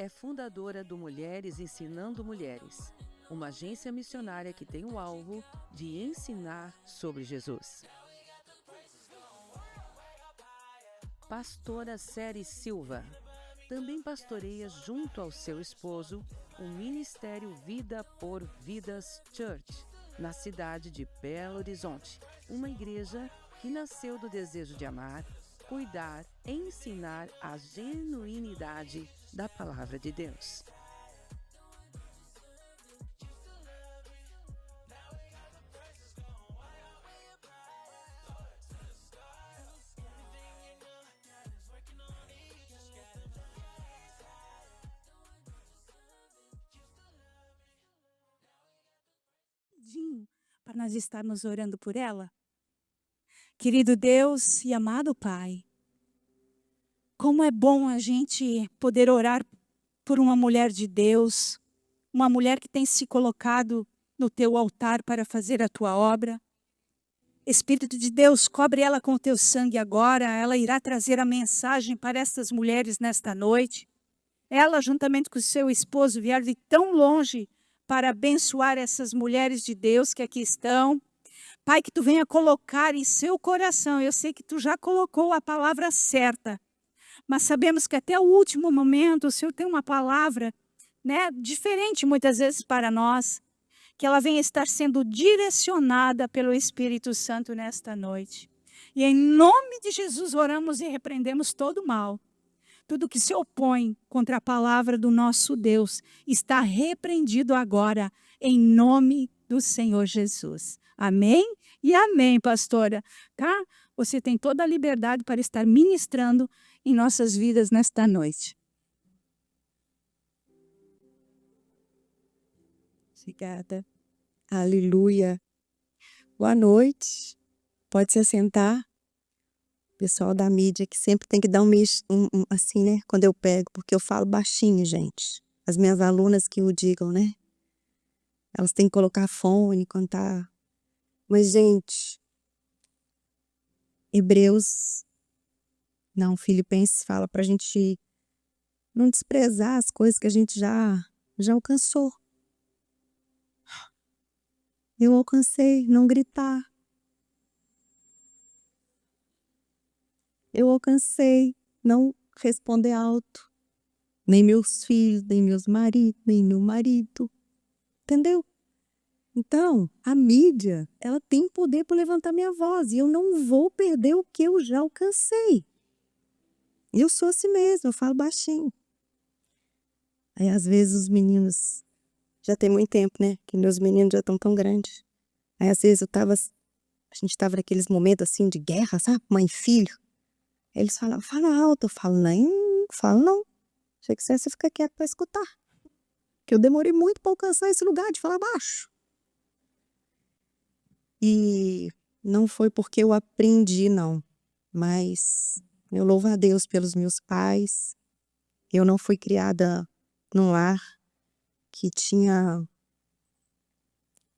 é fundadora do Mulheres Ensinando Mulheres, uma agência missionária que tem o alvo de ensinar sobre Jesus. Pastora Ceres Silva também pastoreia junto ao seu esposo o Ministério Vida por Vidas Church, na cidade de Belo Horizonte, uma igreja que nasceu do desejo de amar, cuidar e ensinar a genuinidade da Palavra de Deus. Para nós estarmos orando por ela. Querido Deus e amado Pai, como é bom a gente poder orar por uma mulher de Deus, uma mulher que tem se colocado no teu altar para fazer a tua obra. Espírito de Deus, cobre ela com o teu sangue agora, ela irá trazer a mensagem para estas mulheres nesta noite. Ela, juntamente com o seu esposo, vieram de tão longe para abençoar essas mulheres de Deus que aqui estão. Pai, que tu venha colocar em seu coração, eu sei que tu já colocou a palavra certa, mas sabemos que até o último momento o Senhor tem uma palavra, diferente muitas vezes para nós, que ela venha estar sendo direcionada pelo Espírito Santo nesta noite. E em nome de Jesus oramos e repreendemos todo o mal. Tudo que se opõe contra a palavra do nosso Deus está repreendido agora, em nome do Senhor Jesus. Amém? E amém, pastora. Tá? Você tem toda a liberdade para estar ministrando em nossas vidas nesta noite. Obrigada. Aleluia. Boa noite. Pode se assentar. Pessoal da mídia que sempre tem que dar assim, né? Quando eu pego, porque eu falo baixinho, gente. As minhas alunas que o digam, né? Elas têm que colocar fone quando tá. Mas, gente, Filipenses fala pra gente não desprezar as coisas que a gente já alcançou. Eu alcancei, não gritar. Eu alcancei, não responder alto. Nem meus filhos, nem meus maridos, nem meu marido. Entendeu? Então, a mídia, ela tem poder para levantar minha voz. E eu não vou perder o que eu já alcancei. Eu sou assim mesmo, eu falo baixinho. Aí, às vezes, os meninos... Já tem muito tempo, né? Que meus meninos já estão tão grandes. Aí, às vezes, a gente estava naqueles momentos, assim, de guerra, sabe? Mãe e filho. Aí eles falavam, fala alto. Eu falo, não, falo não. Achei que você fica quieto para escutar. Que eu demorei muito para alcançar esse lugar de falar baixo. E não foi porque eu aprendi, não. Mas eu louvo a Deus pelos meus pais. Eu não fui criada num lar que tinha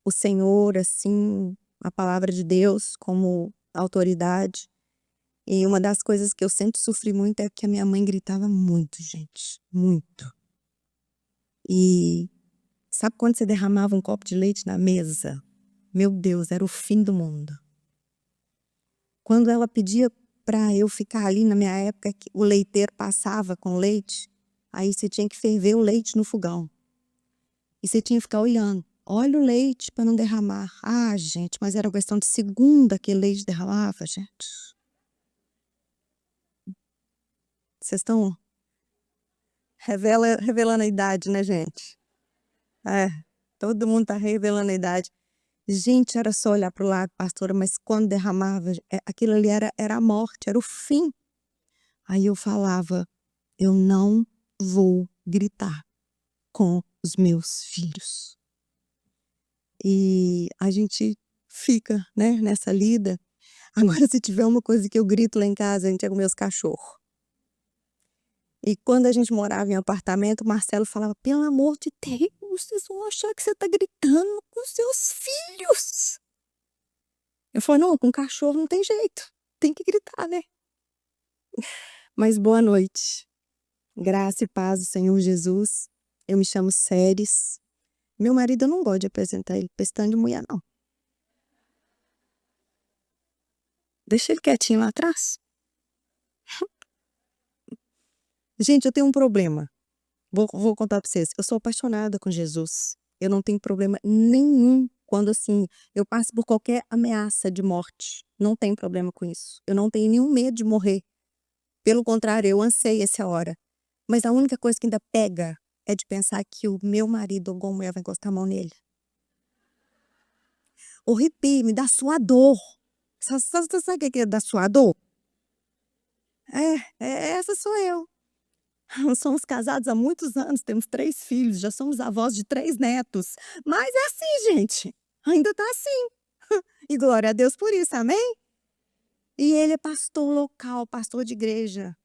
o Senhor, assim, a palavra de Deus como autoridade. E uma das coisas que eu sempre sofri muito é que a minha mãe gritava muito, gente. Muito. E sabe quando você derramava um copo de leite na mesa? Meu Deus, era o fim do mundo. Quando ela pedia para eu ficar ali, na minha época, que o leiteiro passava com leite, aí você tinha que ferver o leite no fogão. E você tinha que ficar olhando. Olha o leite para não derramar. Ah, gente, mas era questão de segundo que o leite derramava, gente. Vocês estão revelando a idade, né, gente? É, todo mundo tá revelando a idade. Gente, era só olhar para o lado, pastora, mas quando derramava, aquilo ali era a morte, era o fim. Aí eu falava, eu não vou gritar com os meus filhos. E a gente fica, né, nessa lida. Agora, se tiver uma coisa que eu grito lá em casa, a gente é com meus cachorros. E quando a gente morava em apartamento, o Marcelo falava, pelo amor de Deus, vocês vão achar que você tá gritando com seus filhos. Eu falei, não, com cachorro não tem jeito, tem que gritar, né? Mas boa noite. Graça e paz do Senhor Jesus. Eu me chamo Séries. Meu marido, eu não gosto de apresentar ele pestando de mulher, não. Deixa ele quietinho lá atrás. Gente, eu tenho um problema. Vou contar pra vocês. Eu sou apaixonada com Jesus. Eu não tenho problema nenhum quando, assim, eu passo por qualquer ameaça de morte. Não tenho problema com isso. Eu não tenho nenhum medo de morrer. Pelo contrário, eu anseio essa hora. Mas a única coisa que ainda pega é de pensar que o meu marido ou alguma mulher vai encostar a mão nele. O arrepio, me dá suador. Sabe o que é dar suador? Essa sou eu. Somos casados há muitos anos, temos 3 filhos, já somos avós de 3 netos. Mas é assim, gente. Ainda tá assim. E glória a Deus por isso, amém? E ele é pastor local, pastor de igreja.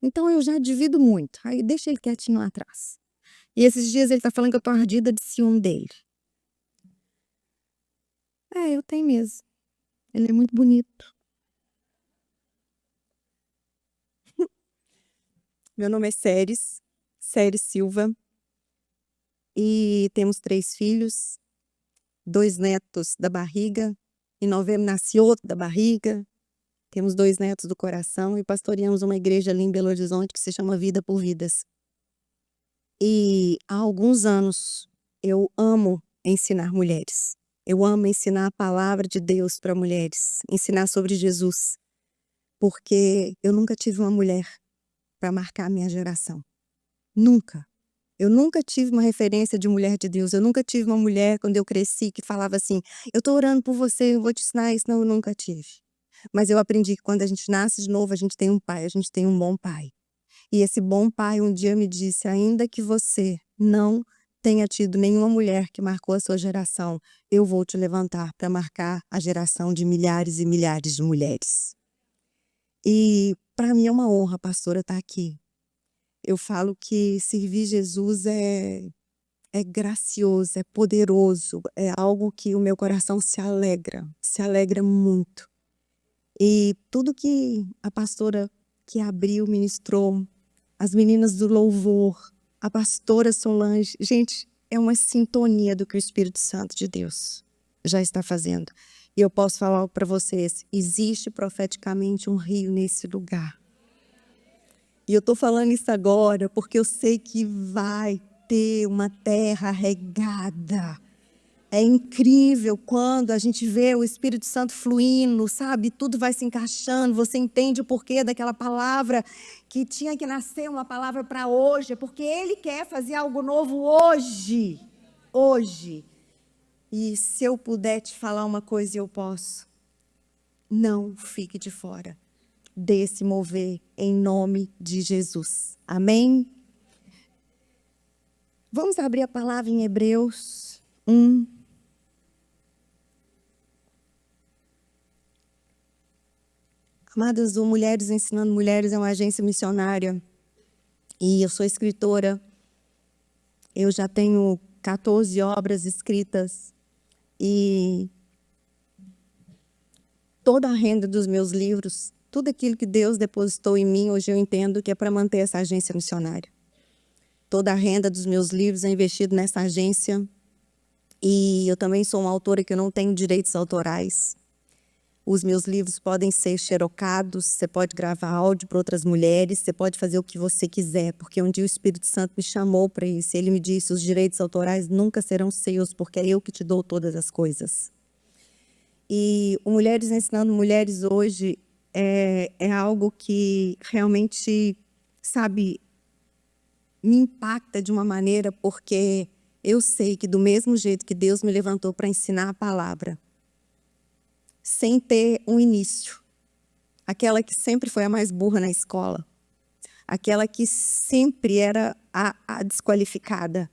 Então eu já divido muito. Aí deixa ele quietinho lá atrás. E esses dias ele tá falando que eu tô ardida de ciúme dele. Eu tenho mesmo. Ele é muito bonito. Meu nome é Séries Silva. E temos 3 filhos, 2 netos da barriga. Em novembro nasceu outro da barriga. Temos 2 netos do coração e pastoreamos uma igreja ali em Belo Horizonte que se chama Vida por Vidas. E há alguns anos eu amo ensinar mulheres. Eu amo ensinar a palavra de Deus para mulheres, ensinar sobre Jesus. Porque eu nunca tive uma mulher para marcar a minha geração. Nunca. Eu nunca tive uma referência de mulher de Deus. Eu nunca tive uma mulher, quando eu cresci, que falava assim: eu estou orando por você, eu vou te ensinar isso. Não, eu nunca tive. Mas eu aprendi que quando a gente nasce de novo, a gente tem um pai, a gente tem um bom pai. E esse bom pai um dia me disse: ainda que você não tenha tido nenhuma mulher que marcou a sua geração, eu vou te levantar para marcar a geração de milhares e milhares de mulheres. E para mim é uma honra, pastora, estar aqui. Eu falo que servir Jesus é gracioso, é poderoso, é algo que o meu coração se alegra muito. E tudo que a pastora que abriu, ministrou, as meninas do louvor, a pastora Solange, gente, é uma sintonia do que o Espírito Santo de Deus já está fazendo. E eu posso falar para vocês, existe profeticamente um rio nesse lugar. E eu estou falando isso agora porque eu sei que vai ter uma terra regada. É incrível quando a gente vê o Espírito Santo fluindo, sabe? Tudo vai se encaixando, você entende o porquê daquela palavra que tinha que nascer uma palavra para hoje, porque Ele quer fazer algo novo hoje. Hoje. E se eu puder te falar uma coisa, eu posso. Não fique de fora desse mover em nome de Jesus. Amém? Vamos abrir a palavra em Hebreus 1. Amadas, o Mulheres Ensinando Mulheres é uma agência missionária e eu sou escritora. Eu já tenho 14 obras escritas e toda a renda dos meus livros, tudo aquilo que Deus depositou em mim, hoje eu entendo que é para manter essa agência missionária. Toda a renda dos meus livros é investido nessa agência e eu também sou uma autora que eu não tenho direitos autorais. Os meus livros podem ser xerocados, você pode gravar áudio para outras mulheres, você pode fazer o que você quiser, porque um dia o Espírito Santo me chamou para isso. Ele me disse: os direitos autorais nunca serão seus, porque é eu que te dou todas as coisas. E o Mulheres Ensinando Mulheres hoje é algo que realmente, sabe, me impacta de uma maneira, porque eu sei que do mesmo jeito que Deus me levantou para ensinar a palavra, sem ter um início, aquela que sempre foi a mais burra na escola, aquela que sempre era a desqualificada,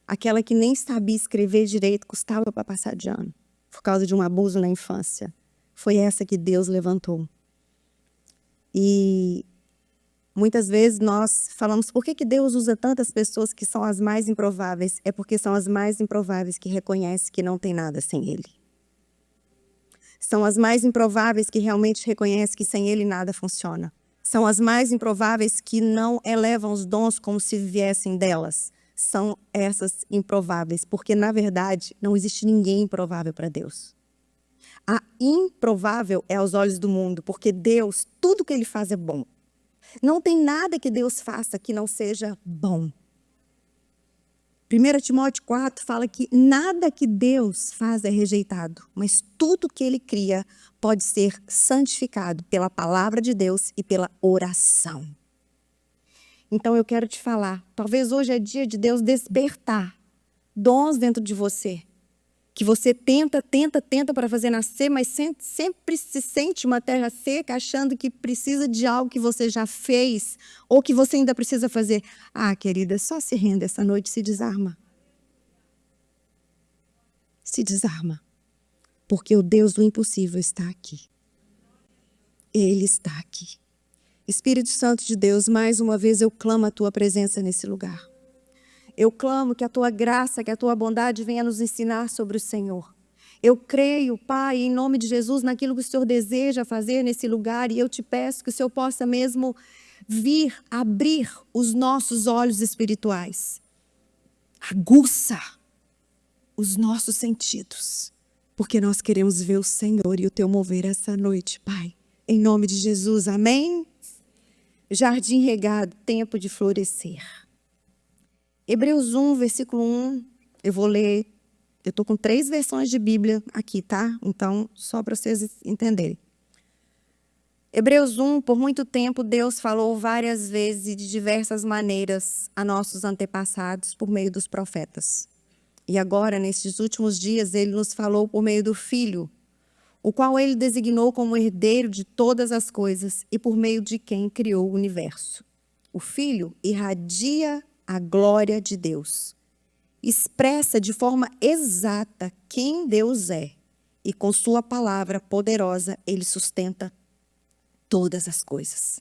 aquela que nem sabia escrever direito, custava para passar de ano, por causa de um abuso na infância. Foi essa que Deus levantou. E muitas vezes nós falamos: por que Deus usa tantas pessoas que são as mais improváveis? É porque são as mais improváveis que reconhecem que não tem nada sem Ele. São as mais improváveis que realmente reconhecem que sem Ele nada funciona. São as mais improváveis que não elevam os dons como se viessem delas. São essas improváveis, porque, na verdade, não existe ninguém improvável para Deus. A improvável é aos olhos do mundo, porque Deus, tudo que Ele faz é bom. Não tem nada que Deus faça que não seja bom. 1 Timóteo 4 fala que nada que Deus faz é rejeitado, mas tudo que Ele cria pode ser santificado pela palavra de Deus e pela oração. Então eu quero te falar, talvez hoje é dia de Deus despertar dons dentro de você, que você tenta para fazer nascer, mas sempre se sente uma terra seca, achando que precisa de algo que você já fez ou que você ainda precisa fazer. Ah, querida, só se renda essa noite, se desarma. Se desarma. Porque o Deus do impossível está aqui. Ele está aqui. Espírito Santo de Deus, mais uma vez eu clamo a tua presença nesse lugar. Eu clamo que a tua graça, que a tua bondade venha nos ensinar sobre o Senhor. Eu creio, Pai, em nome de Jesus, naquilo que o Senhor deseja fazer nesse lugar, e eu te peço que o Senhor possa mesmo vir abrir os nossos olhos espirituais. Aguça os nossos sentidos, porque nós queremos ver o Senhor e o teu mover essa noite, Pai. Em nome de Jesus, amém? Jardim regado, tempo de florescer. Hebreus 1, versículo 1, eu vou ler, eu estou com 3 versões de Bíblia aqui, tá? Então, só para vocês entenderem. Hebreus 1, por muito tempo, Deus falou várias vezes e de diversas maneiras a nossos antepassados por meio dos profetas. E agora, nesses últimos dias, Ele nos falou por meio do Filho, o qual Ele designou como herdeiro de todas as coisas e por meio de quem criou o universo. O Filho irradia a glória de Deus. Expressa de forma exata quem Deus é. E com sua palavra poderosa, Ele sustenta todas as coisas.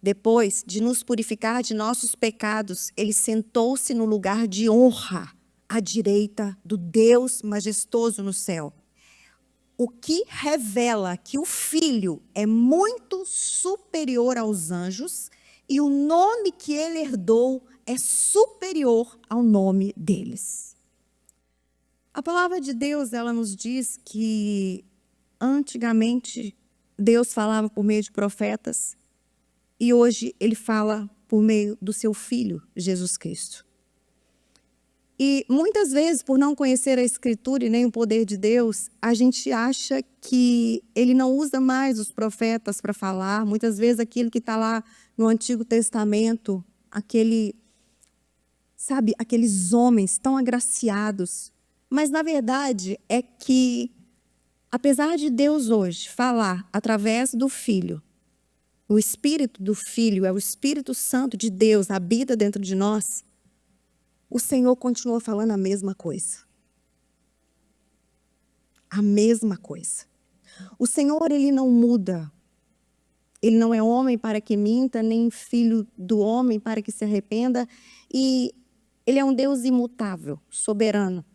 Depois de nos purificar de nossos pecados, Ele sentou-se no lugar de honra, à direita do Deus majestoso no céu. O que revela que o Filho é muito superior aos anjos e o nome que Ele herdou é superior ao nome deles. A palavra de Deus, ela nos diz que antigamente Deus falava por meio de profetas e hoje Ele fala por meio do seu Filho, Jesus Cristo. E muitas vezes, por não conhecer a Escritura e nem o poder de Deus, a gente acha que Ele não usa mais os profetas para falar. Muitas vezes aquilo que está lá no Antigo Testamento, aqueles homens tão agraciados. Mas, na verdade, é que, apesar de Deus hoje falar através do Filho, o Espírito do Filho é o Espírito Santo de Deus, habita dentro de nós, o Senhor continua falando a mesma coisa. A mesma coisa. O Senhor, Ele não muda. Ele não é homem para que minta, nem filho do homem para que se arrependa. E Ele é um Deus imutável, soberano.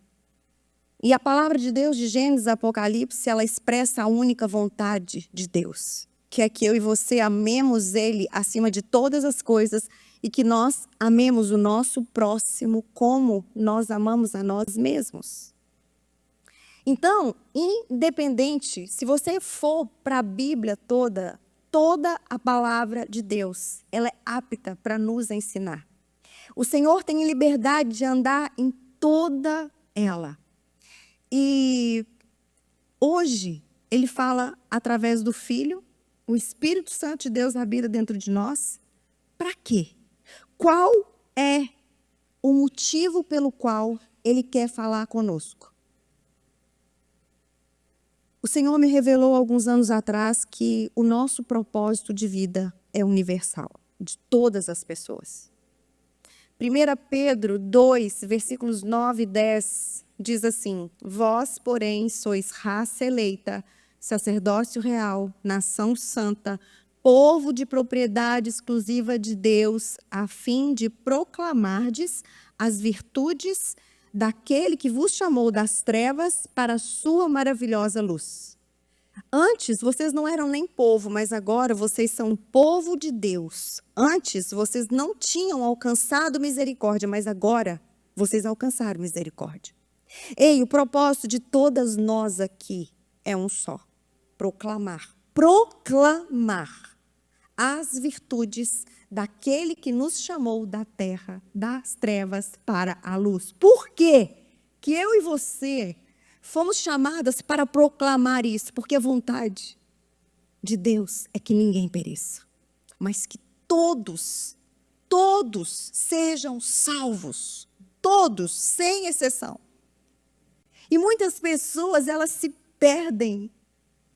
E a palavra de Deus de Gênesis e Apocalipse, ela expressa a única vontade de Deus, que é que eu e você amemos Ele acima de todas as coisas e que nós amemos o nosso próximo como nós amamos a nós mesmos. Então, independente, se você for para a Bíblia toda a palavra de Deus, ela é apta para nos ensinar. O Senhor tem liberdade de andar em toda ela. E hoje, Ele fala através do Filho, o Espírito Santo de Deus habita dentro de nós. Para quê? Qual é o motivo pelo qual Ele quer falar conosco? O Senhor me revelou alguns anos atrás que o nosso propósito de vida é universal, de todas as pessoas. 1 Pedro 2, versículos 9 e 10, diz assim: Vós, porém, sois raça eleita, sacerdócio real, nação santa, povo de propriedade exclusiva de Deus, a fim de proclamardes as virtudes daquele que vos chamou das trevas para a sua maravilhosa luz. Antes vocês não eram nem povo, mas agora vocês são povo de Deus. Antes vocês não tinham alcançado misericórdia, mas agora vocês alcançaram misericórdia. Ei, o propósito de todas nós aqui é um só: proclamar. Proclamar as virtudes daquele que nos chamou da terra, das trevas para a luz. Por quê que eu e você fomos chamadas para proclamar isso? Porque a vontade de Deus é que ninguém pereça, mas que todos sejam salvos. Todos, sem exceção. E muitas pessoas, elas se perdem,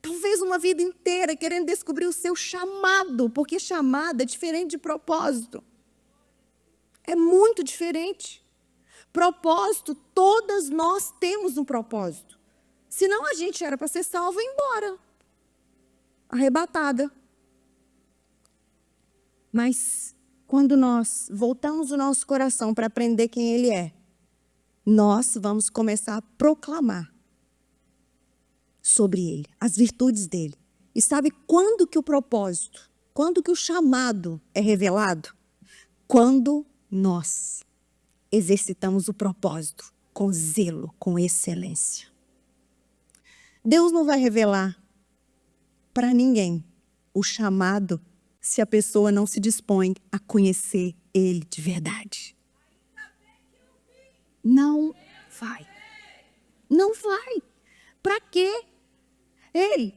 talvez uma vida inteira, querendo descobrir o seu chamado, porque chamado é diferente de propósito. É muito diferente. Propósito, todas nós temos um propósito. Senão a gente era para ser salva e ir embora. Arrebatada. Mas quando nós voltamos o nosso coração para aprender quem Ele é, nós vamos começar a proclamar sobre Ele, as virtudes dEle. E sabe quando que o propósito, quando que o chamado é revelado? Quando nós exercitamos o propósito com zelo, com excelência. Deus não vai revelar para ninguém o chamado se a pessoa não se dispõe a conhecer Ele de verdade. Não vai. Não vai. Para quê? Ei,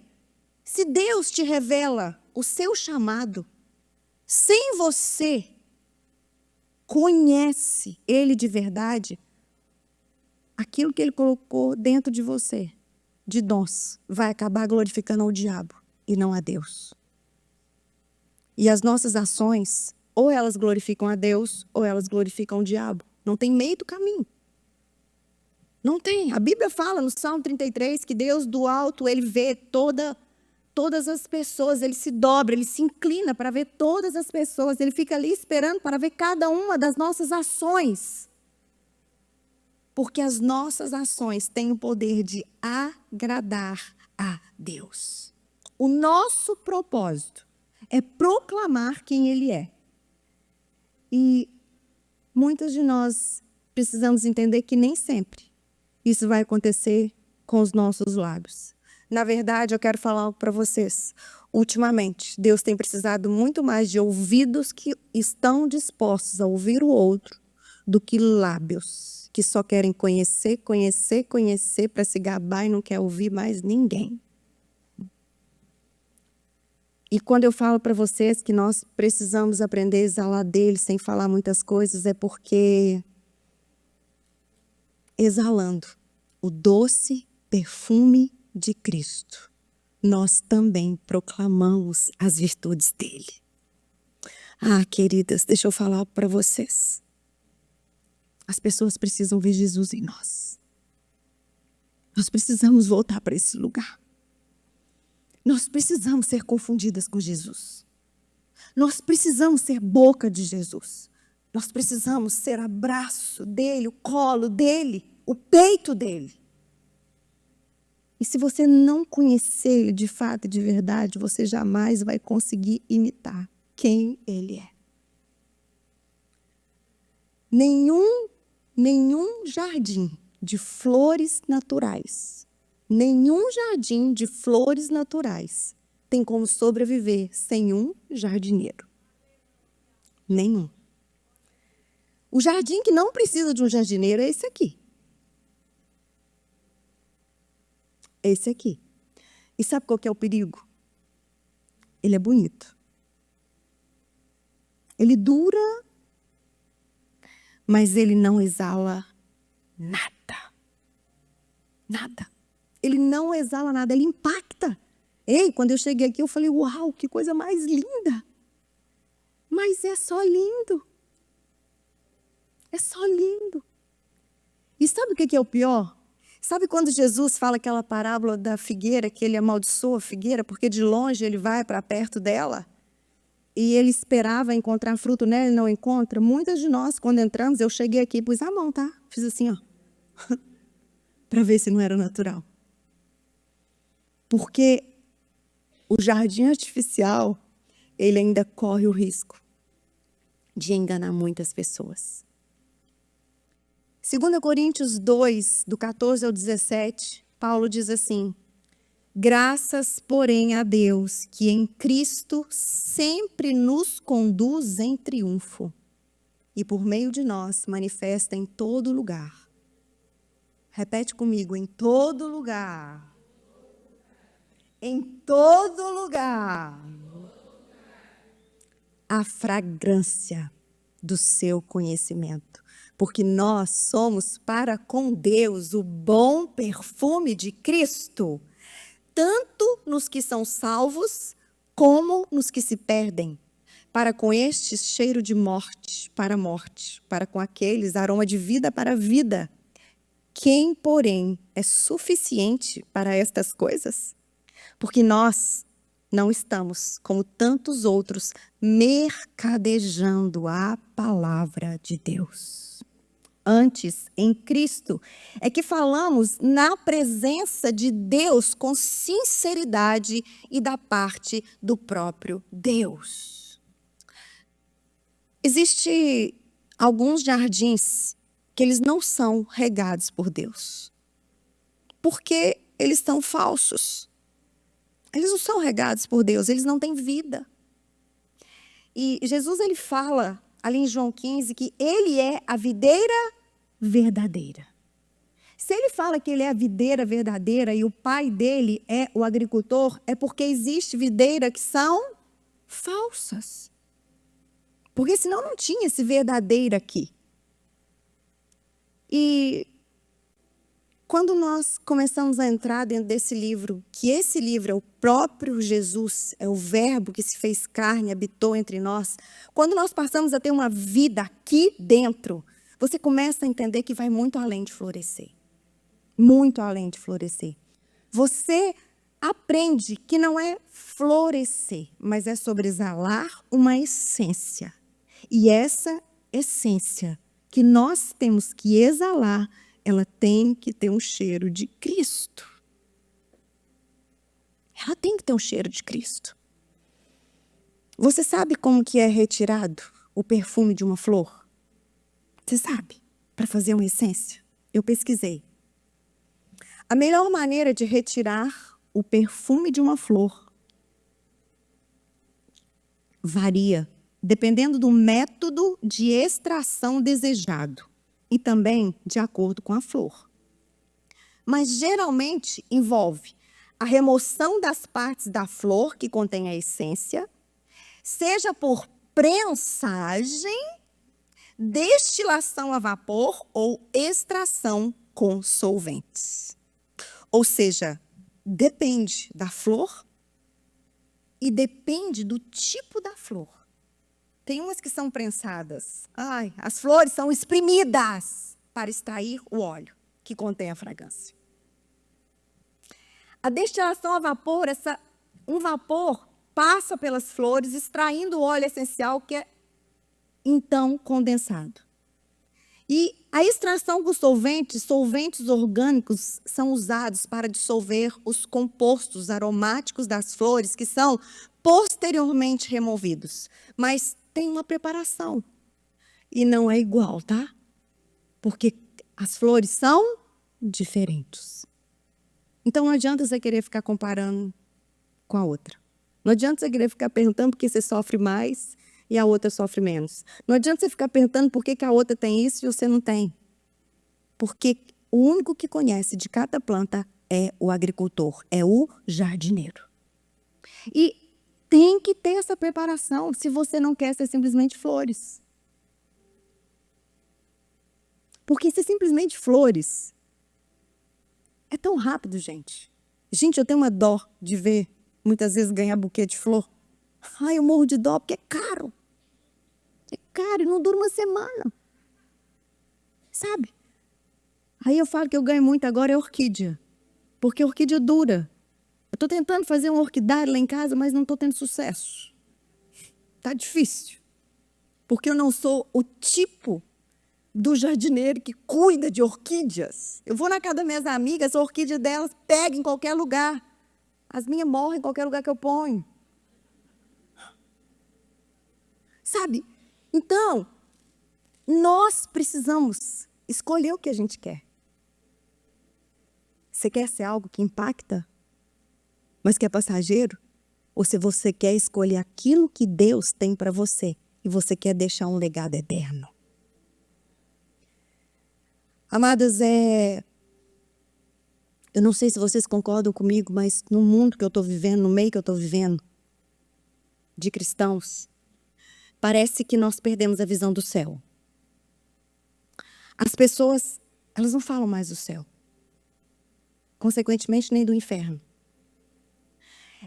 se Deus te revela o seu chamado, sem você conhece Ele de verdade, aquilo que Ele colocou dentro de você, de nós, vai acabar glorificando ao diabo e não a Deus. E as nossas ações, ou elas glorificam a Deus, ou elas glorificam o diabo. Não tem meio do caminho. Não tem. A Bíblia fala no Salmo 33 que Deus do alto, Ele vê todas as pessoas, Ele se dobra, Ele se inclina para ver todas as pessoas, Ele fica ali esperando para ver cada uma das nossas ações. Porque as nossas ações têm o poder de agradar a Deus. O nosso propósito é proclamar quem Ele é. E muitas de nós precisamos entender que nem sempre isso vai acontecer com os nossos lábios. Na verdade, eu quero falar algo para vocês. Ultimamente, Deus tem precisado muito mais de ouvidos que estão dispostos a ouvir o outro do que lábios que só querem conhecer para se gabar e não quer ouvir mais ninguém. E quando eu falo para vocês que nós precisamos aprender a exalar dele sem falar muitas coisas, é porque exalando o doce perfume de Cristo, nós também proclamamos as virtudes dele. Ah, queridas, deixa eu falar para vocês. As pessoas precisam ver Jesus em nós. Nós precisamos voltar para esse lugar. Nós precisamos ser confundidas com Jesus. Nós precisamos ser boca de Jesus. Nós precisamos ser abraço dele, o colo dele, o peito dele. E se você não conhecer ele de fato e de verdade, você jamais vai conseguir imitar quem ele é. Nenhum jardim de flores naturais, tem como sobreviver sem um jardineiro. Nenhum. O jardim que não precisa de um jardineiro é esse aqui. Esse aqui. E sabe qual que é o perigo? Ele é bonito. Ele dura, mas ele não exala nada. Nada. Ele não exala nada, ele impacta. Ei, quando eu cheguei aqui, eu falei, uau, que coisa mais linda. Mas é só lindo. É só lindo. E sabe o que é o pior? Sabe quando Jesus fala aquela parábola da figueira, que ele amaldiçoa a figueira, porque de longe ele vai para perto dela, e ele esperava encontrar fruto nela e não encontra? Muitas de nós, quando entramos, eu cheguei aqui e pus a mão, tá? Fiz assim, ó, para ver se não era natural. Porque o jardim artificial, ele ainda corre o risco de enganar muitas pessoas. 2 Coríntios 2, do 14 ao 17, Paulo diz assim: graças, porém, a Deus, que em Cristo sempre nos conduz em triunfo e por meio de nós manifesta em todo lugar. Repete comigo: em todo lugar. Em todo lugar. A fragrância do seu conhecimento. Porque nós somos para com Deus o bom perfume de Cristo, tanto nos que são salvos, como nos que se perdem. Para com estes, cheiro de morte para a morte, para com aqueles, aroma de vida para a vida. Quem, porém, é suficiente para estas coisas? Porque nós não estamos, como tantos outros, mercadejando a palavra de Deus. Antes, em Cristo, é que falamos na presença de Deus com sinceridade e da parte do próprio Deus. Existem alguns jardins que eles não são regados por Deus, porque eles são falsos. Eles não são regados por Deus, eles não têm vida. E Jesus, ele fala ali em João 15 que ele é a videira verdadeira. Se ele fala que ele é a videira verdadeira e o pai dele é o agricultor, é porque existe videira que são falsas. Porque senão não tinha esse verdadeiro aqui. E quando nós começamos a entrar dentro desse livro, que esse livro é o próprio Jesus, é o verbo que se fez carne, habitou entre nós, quando nós passamos a ter uma vida aqui dentro, você começa a entender que vai muito além de florescer. Muito além de florescer. Você aprende que não é florescer, mas é sobre exalar uma essência. E essa essência que nós temos que exalar, ela tem que ter um cheiro de Cristo. Ela tem que ter um cheiro de Cristo. Você sabe como que é retirado o perfume de uma flor? Você sabe? Para fazer uma essência? Eu pesquisei. A melhor maneira de retirar o perfume de uma flor varia, dependendo do método de extração desejado e também de acordo com a flor. Mas geralmente envolve a remoção das partes da flor que contém a essência, seja por prensagem, destilação a vapor ou extração com solventes. Ou seja, depende da flor e depende do tipo da flor. Tem umas que são prensadas. As flores são espremidas para extrair o óleo que contém a fragrância. A destilação a vapor, um vapor passa pelas flores, extraindo o óleo essencial que é então condensado. E a extração com solventes orgânicos são usados para dissolver os compostos aromáticos das flores que são posteriormente removidos. Mas tem uma preparação. E não é igual, tá? Porque as flores são diferentes. Então não adianta você querer ficar comparando com a outra. Não adianta você querer ficar perguntando por que você sofre mais e a outra sofre menos. Não adianta você ficar perguntando por que a outra tem isso e você não tem. Porque o único que conhece de cada planta é o agricultor, é o jardineiro. E tem que ter essa preparação se você não quer ser simplesmente flores. Porque ser simplesmente flores é tão rápido, gente. Gente, eu tenho uma dó de ver muitas vezes ganhar buquê de flor. Eu morro de dó porque é caro. É caro e não dura uma semana. Sabe? Aí eu falo que eu ganho muito agora é orquídea. Porque a orquídea dura. Eu estou tentando fazer um orquidário lá em casa, mas não estou tendo sucesso. Está difícil. Porque eu não sou o tipo do jardineiro que cuida de orquídeas. Eu vou na casa das minhas amigas, a orquídea delas pega em qualquer lugar. As minhas morrem em qualquer lugar que eu ponho. Sabe? Então, nós precisamos escolher o que a gente quer. Você quer ser algo que impacta, mas que é passageiro? Ou se você quer escolher aquilo que Deus tem para você e você quer deixar um legado eterno? Amadas, eu não sei se vocês concordam comigo, mas no mundo que eu estou vivendo, no meio que eu estou vivendo, de cristãos, parece que nós perdemos a visão do céu. As pessoas, elas não falam mais do céu. Consequentemente, nem do inferno.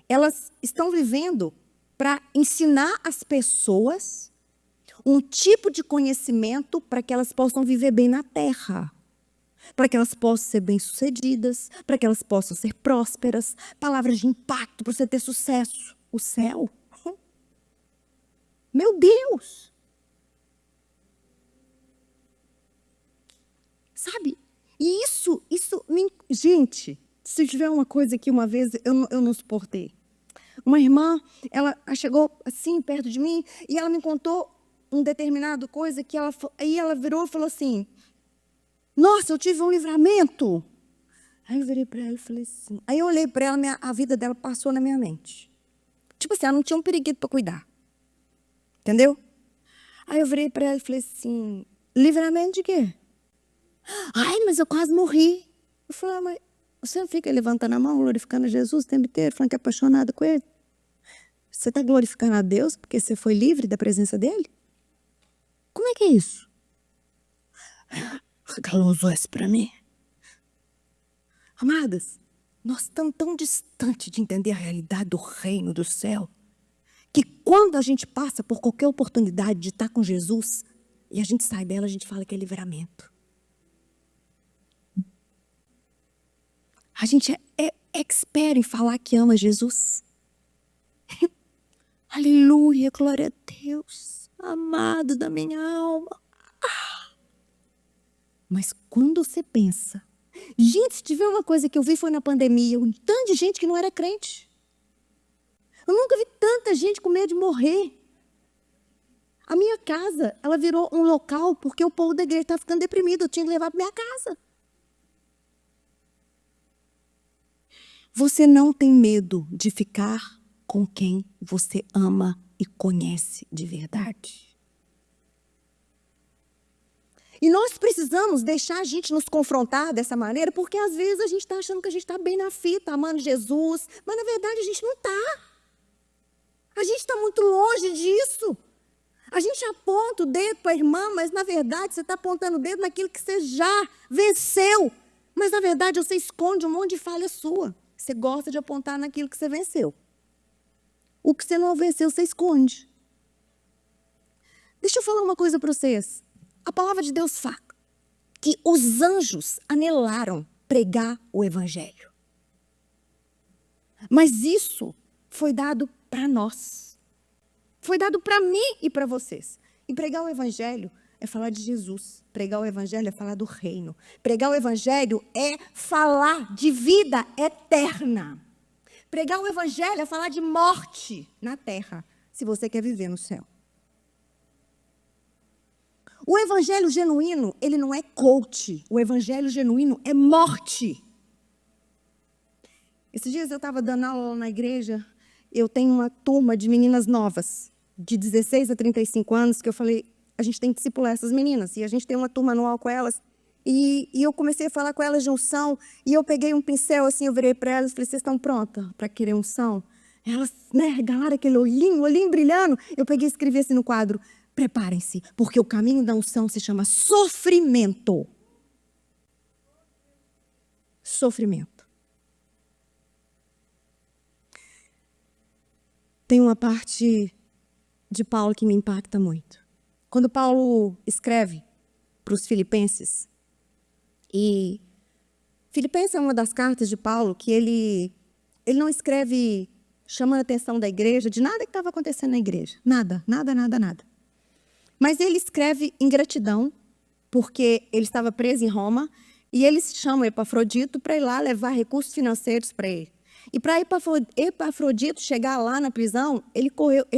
Elas estão vivendo para ensinar as pessoas um tipo de conhecimento para que elas possam viver bem na terra. Para que elas possam ser bem-sucedidas, para que elas possam ser prósperas, palavras de impacto para você ter sucesso. O céu? Meu Deus! Sabe? E isso gente, se tiver uma coisa que uma vez eu não suportei. Uma irmã, ela chegou assim perto de mim e ela me contou um determinado coisa que aí ela virou e falou assim: nossa, eu tive um livramento. Aí eu virei para ela e falei assim. Aí eu olhei para ela, a vida dela passou na minha mente. Tipo assim, ela não tinha um periquito para cuidar. Entendeu? Aí eu virei para ela e falei assim: livramento de quê? Ai, mas eu quase morri. Eu falei: mas você não fica levantando a mão, glorificando a Jesus o tempo inteiro, falando que é apaixonada com Ele? Você está glorificando a Deus porque você foi livre da presença dEle? Como é que é isso? Ela usou isso para mim. Amadas, nós estamos tão distantes de entender a realidade do reino do céu, que quando a gente passa por qualquer oportunidade de estar com Jesus, e a gente sai dela, a gente fala que é livramento. A gente é expert em falar que ama Jesus. Aleluia, glória a Deus, amado da minha alma. Mas quando você pensa... Gente, se tiver uma coisa que eu vi foi na pandemia, um tanto de gente que não era crente. Eu nunca vi tanta gente com medo de morrer. A minha casa, ela virou um local porque o povo da igreja estava ficando deprimido. Eu tinha que levar para minha casa. Você não tem medo de ficar com quem você ama e conhece de verdade. E nós precisamos deixar a gente nos confrontar dessa maneira, porque às vezes a gente está achando que a gente está bem na fita, amando Jesus, mas na verdade a gente não está. A gente está muito longe disso. A gente aponta o dedo para a irmã, mas na verdade você está apontando o dedo naquilo que você já venceu. Mas na verdade você esconde um monte de falha sua. Você gosta de apontar naquilo que você venceu. O que você não venceu, você esconde. Deixa eu falar uma coisa para vocês. A palavra de Deus fala que os anjos anelaram pregar o evangelho. Mas isso foi dado para nós. Foi dado para mim e para vocês. E pregar o evangelho é falar de Jesus. Pregar o evangelho é falar do reino. Pregar o evangelho é falar de vida eterna. Pregar o evangelho é falar de morte na terra, se você quer viver no céu. O evangelho genuíno, ele não é coach. O evangelho genuíno é morte. Esses dias eu estava dando aula na igreja. Eu tenho uma turma de meninas novas, de 16 a 35 anos, que eu falei, a gente tem que discipular essas meninas. E a gente tem uma turma anual com elas. E eu comecei a falar com elas de unção. E eu peguei um pincel assim, eu virei para elas e falei, vocês estão prontas para querer unção? Elas, regalaram aquele olhinho brilhando. Eu peguei e escrevi assim no quadro: preparem-se, porque o caminho da unção se chama sofrimento. Sofrimento. Tem uma parte de Paulo que me impacta muito. Quando Paulo escreve para os Filipenses, e Filipenses é uma das cartas de Paulo que ele não escreve chamando a atenção da igreja de nada que estava acontecendo na igreja. Nada. Mas ele escreve em gratidão, porque ele estava preso em Roma, e eles chamam Epafrodito para ir lá levar recursos financeiros para ele. E para Epafrodito chegar lá na prisão, ele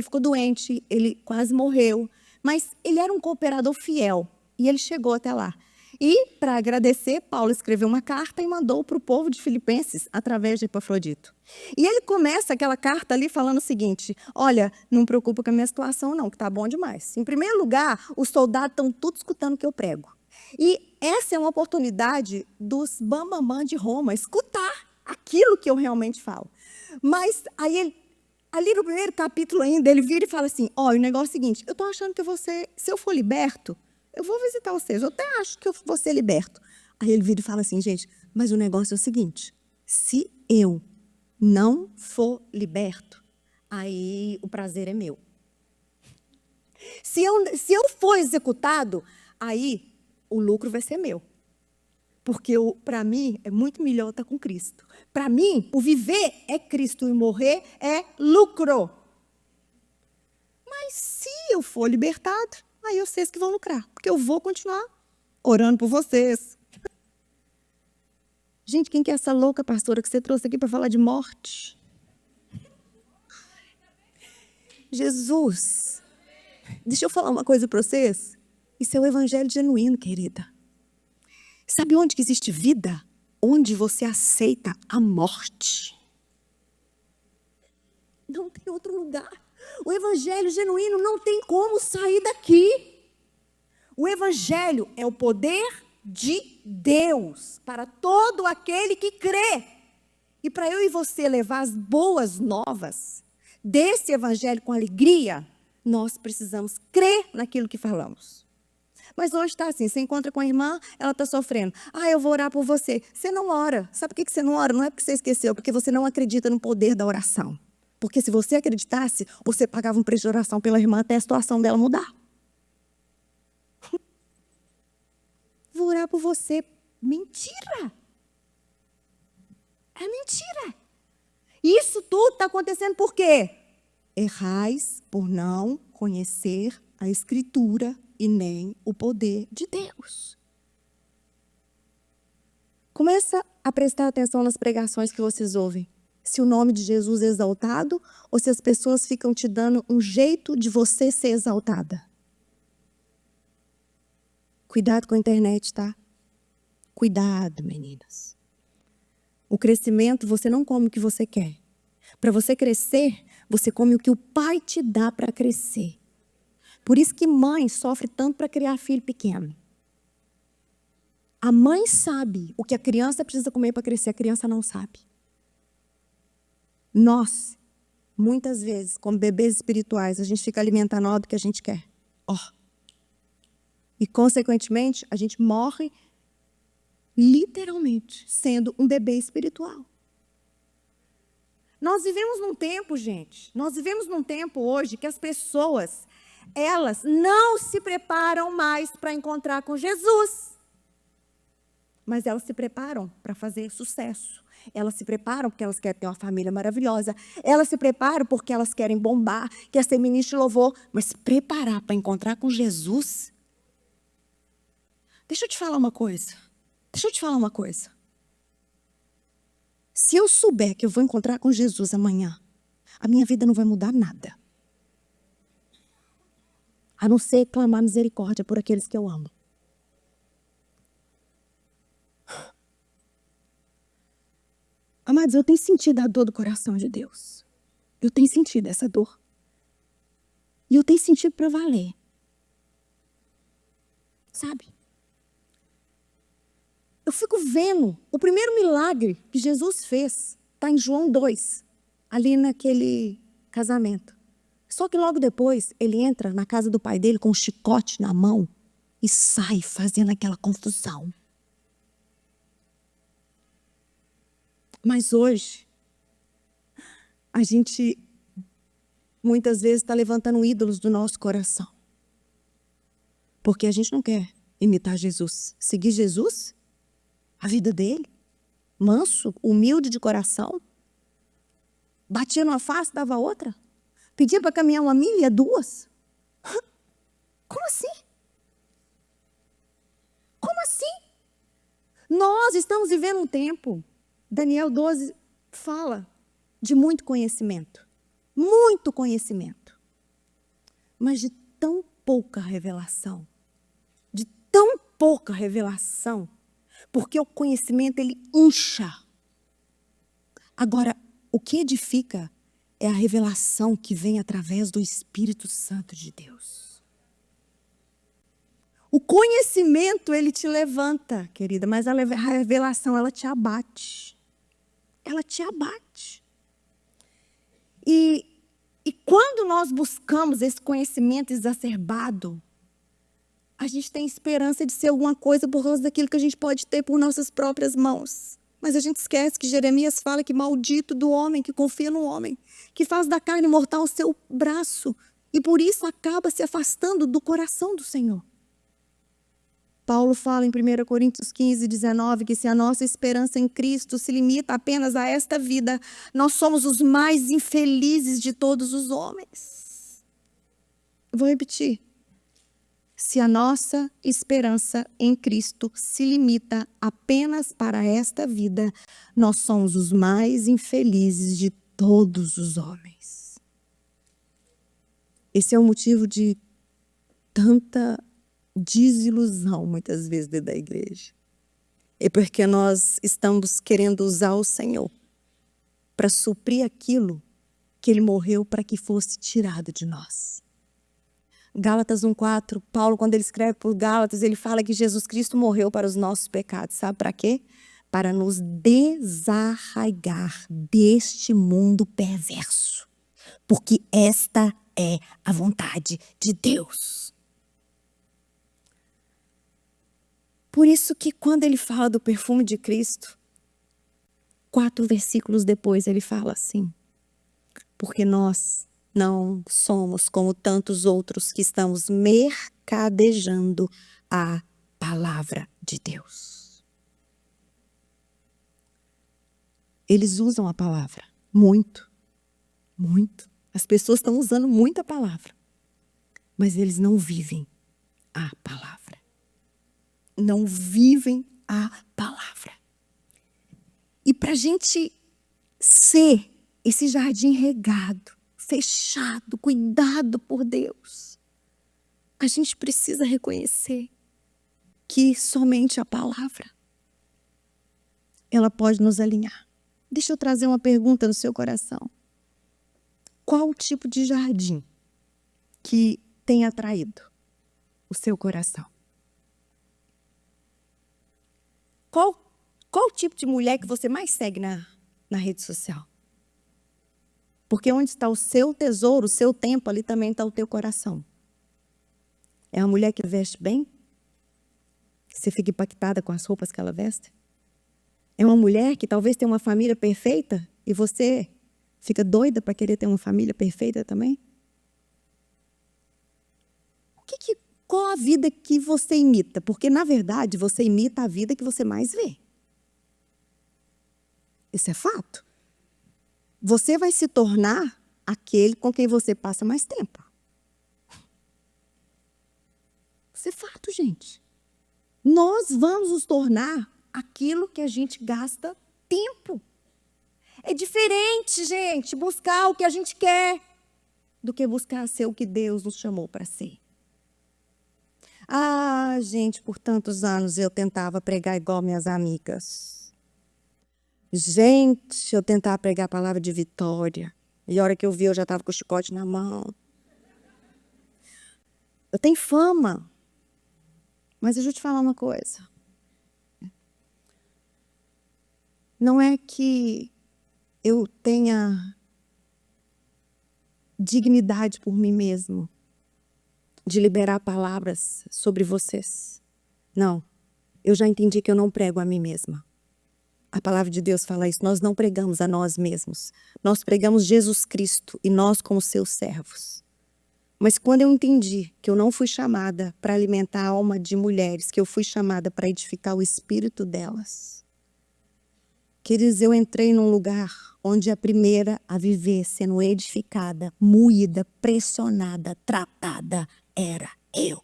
ficou doente, ele quase morreu. Mas ele era um cooperador fiel e ele chegou até lá. E, para agradecer, Paulo escreveu uma carta e mandou para o povo de Filipenses, através de Epafrodito. E ele começa aquela carta ali falando o seguinte: olha, não preocupa com a minha situação não, que está bom demais. Em primeiro lugar, os soldados estão tudo escutando o que eu prego. E essa é uma oportunidade dos bambambam de Roma escutar aquilo que eu realmente falo. Mas aí ali no primeiro capítulo ainda, ele vira e fala assim: olha, o negócio é o seguinte, eu estou achando que se eu for liberto, eu vou visitar vocês, eu até acho que eu vou ser liberto. Aí ele vira e fala assim: gente, mas o negócio é o seguinte, se eu não for liberto, aí o prazer é meu. Se eu for executado, aí o lucro vai ser meu. Porque para mim é muito melhor estar com Cristo. Para mim, o viver é Cristo e morrer é lucro. Mas se eu for libertado, aí vocês que vão lucrar. Porque eu vou continuar orando por vocês. Gente, quem que é essa louca pastora que você trouxe aqui para falar de morte? Jesus, deixa eu falar uma coisa para vocês. Isso é o evangelho genuíno, querida. Sabe onde que existe vida? Onde você aceita a morte. Não tem outro lugar. O evangelho genuíno não tem como sair daqui. O evangelho é o poder de Deus para todo aquele que crê. E para eu e você levar as boas novas desse evangelho com alegria, nós precisamos crer naquilo que falamos. Mas hoje está assim, você encontra com a irmã, ela está sofrendo. Eu vou orar por você. Você não ora. Sabe por que você não ora? Não é porque você esqueceu, porque você não acredita no poder da oração. Porque se você acreditasse, você pagava um preço de oração pela irmã até a situação dela mudar. Vou orar por você. Mentira! É mentira. Isso tudo está acontecendo por quê? Errais por não conhecer a Escritura e nem o poder de Deus. Começa a prestar atenção nas pregações que vocês ouvem. Se o nome de Jesus é exaltado ou se as pessoas ficam te dando um jeito de você ser exaltada. Cuidado com a internet, tá? Cuidado, meninas. O crescimento, você não come o que você quer. Para você crescer, você come o que o Pai te dá para crescer. Por isso que mãe sofre tanto para criar filho pequeno. A mãe sabe o que a criança precisa comer para crescer, a criança não sabe. Nós, muitas vezes, como bebês espirituais, a gente fica alimentando do que a gente quer. E, consequentemente, a gente morre literalmente sendo um bebê espiritual. Nós vivemos num tempo, gente, hoje que as pessoas, elas não se preparam mais para encontrar com Jesus. Mas elas se preparam para fazer sucesso. Elas se preparam porque elas querem ter uma família maravilhosa. Elas se preparam porque elas querem bombar, quer ser ministro de louvor. Mas se preparar para encontrar com Jesus... Deixa eu te falar uma coisa. Se eu souber que eu vou encontrar com Jesus amanhã, a minha vida não vai mudar nada. A não ser clamar misericórdia por aqueles que eu amo. Amados, eu tenho sentido a dor do coração de Deus. Eu tenho sentido essa dor. E eu tenho sentido para valer. Sabe? Eu fico vendo o primeiro milagre que Jesus fez. Está em João 2, ali naquele casamento. Só que logo depois, ele entra na casa do pai dele com um chicote na mão e sai fazendo aquela confusão. Mas hoje, a gente muitas vezes está levantando ídolos do nosso coração. Porque a gente não quer imitar Jesus. Seguir Jesus, a vida dele, manso, humilde de coração. Batia numa face, dava outra. Pedia para caminhar 1 milha, 2. Como assim? Como assim? Nós estamos vivendo um tempo... Daniel 12 fala de muito conhecimento, mas de tão pouca revelação, porque o conhecimento ele incha. Agora, o que edifica é a revelação que vem através do Espírito Santo de Deus. O conhecimento, ele te levanta, querida, mas a revelação, ela te abate. Ela te abate. E quando nós buscamos esse conhecimento exacerbado, a gente tem esperança de ser alguma coisa por causa daquilo que a gente pode ter por nossas próprias mãos. Mas a gente esquece que Jeremias fala que maldito do homem que confia no homem, que faz da carne mortal o seu braço, e por isso acaba se afastando do coração do Senhor. Paulo fala em 1 Coríntios 15, 19, que se a nossa esperança em Cristo se limita apenas a esta vida, nós somos os mais infelizes de todos os homens. Vou repetir. Se a nossa esperança em Cristo se limita apenas para esta vida, nós somos os mais infelizes de todos os homens. Esse é o motivo de tanta desilusão, muitas vezes, dentro da igreja. É porque nós estamos querendo usar o Senhor para suprir aquilo que Ele morreu para que fosse tirado de nós. Gálatas 1,4, Paulo, quando ele escreve por Gálatas, ele fala que Jesus Cristo morreu para os nossos pecados. Sabe para quê? Para nos desarraigar deste mundo perverso. Porque esta é a vontade de Deus. Por isso que quando ele fala do perfume de Cristo, 4 versículos depois ele fala assim: porque nós não somos como tantos outros que estamos mercadejando a palavra de Deus. Eles usam a palavra muito, muito. As pessoas estão usando muito a palavra, mas eles não vivem a palavra. Não vivem a palavra. E para a gente ser esse jardim regado, fechado, cuidado por Deus, a gente precisa reconhecer que somente a palavra, ela pode nos alinhar. Deixa eu trazer uma pergunta no seu coração. Qual o tipo de jardim que tem atraído o seu coração? Qual o tipo de mulher que você mais segue na rede social? Porque onde está o seu tesouro, o seu tempo, ali também está o teu coração. É uma mulher que veste bem? Você fica impactada com as roupas que ela veste? É uma mulher que talvez tenha uma família perfeita e você fica doida para querer ter uma família perfeita também? Qual a vida que você imita? Porque, na verdade, você imita a vida que você mais vê. Isso é fato. Você vai se tornar aquele com quem você passa mais tempo. Isso é fato, gente. Nós vamos nos tornar aquilo que a gente gasta tempo. É diferente, gente, buscar o que a gente quer do que buscar ser o que Deus nos chamou para ser. Ah, gente, por tantos anos eu tentava pregar igual minhas amigas. Gente, eu tentava pregar a palavra de vitória. E a hora que eu vi, eu já estava com o chicote na mão. Eu tenho fama. Mas deixa eu te falar uma coisa. Não é que eu tenha dignidade por mim mesmo de liberar palavras sobre vocês. Não, eu já entendi que eu não prego a mim mesma. A palavra de Deus fala isso, nós não pregamos a nós mesmos. Nós pregamos Jesus Cristo e nós como seus servos. Mas quando eu entendi que eu não fui chamada para alimentar a alma de mulheres, que eu fui chamada para edificar o espírito delas, queridos, eu entrei num lugar onde a primeira a viver sendo edificada, moída, pressionada, tratada, era eu.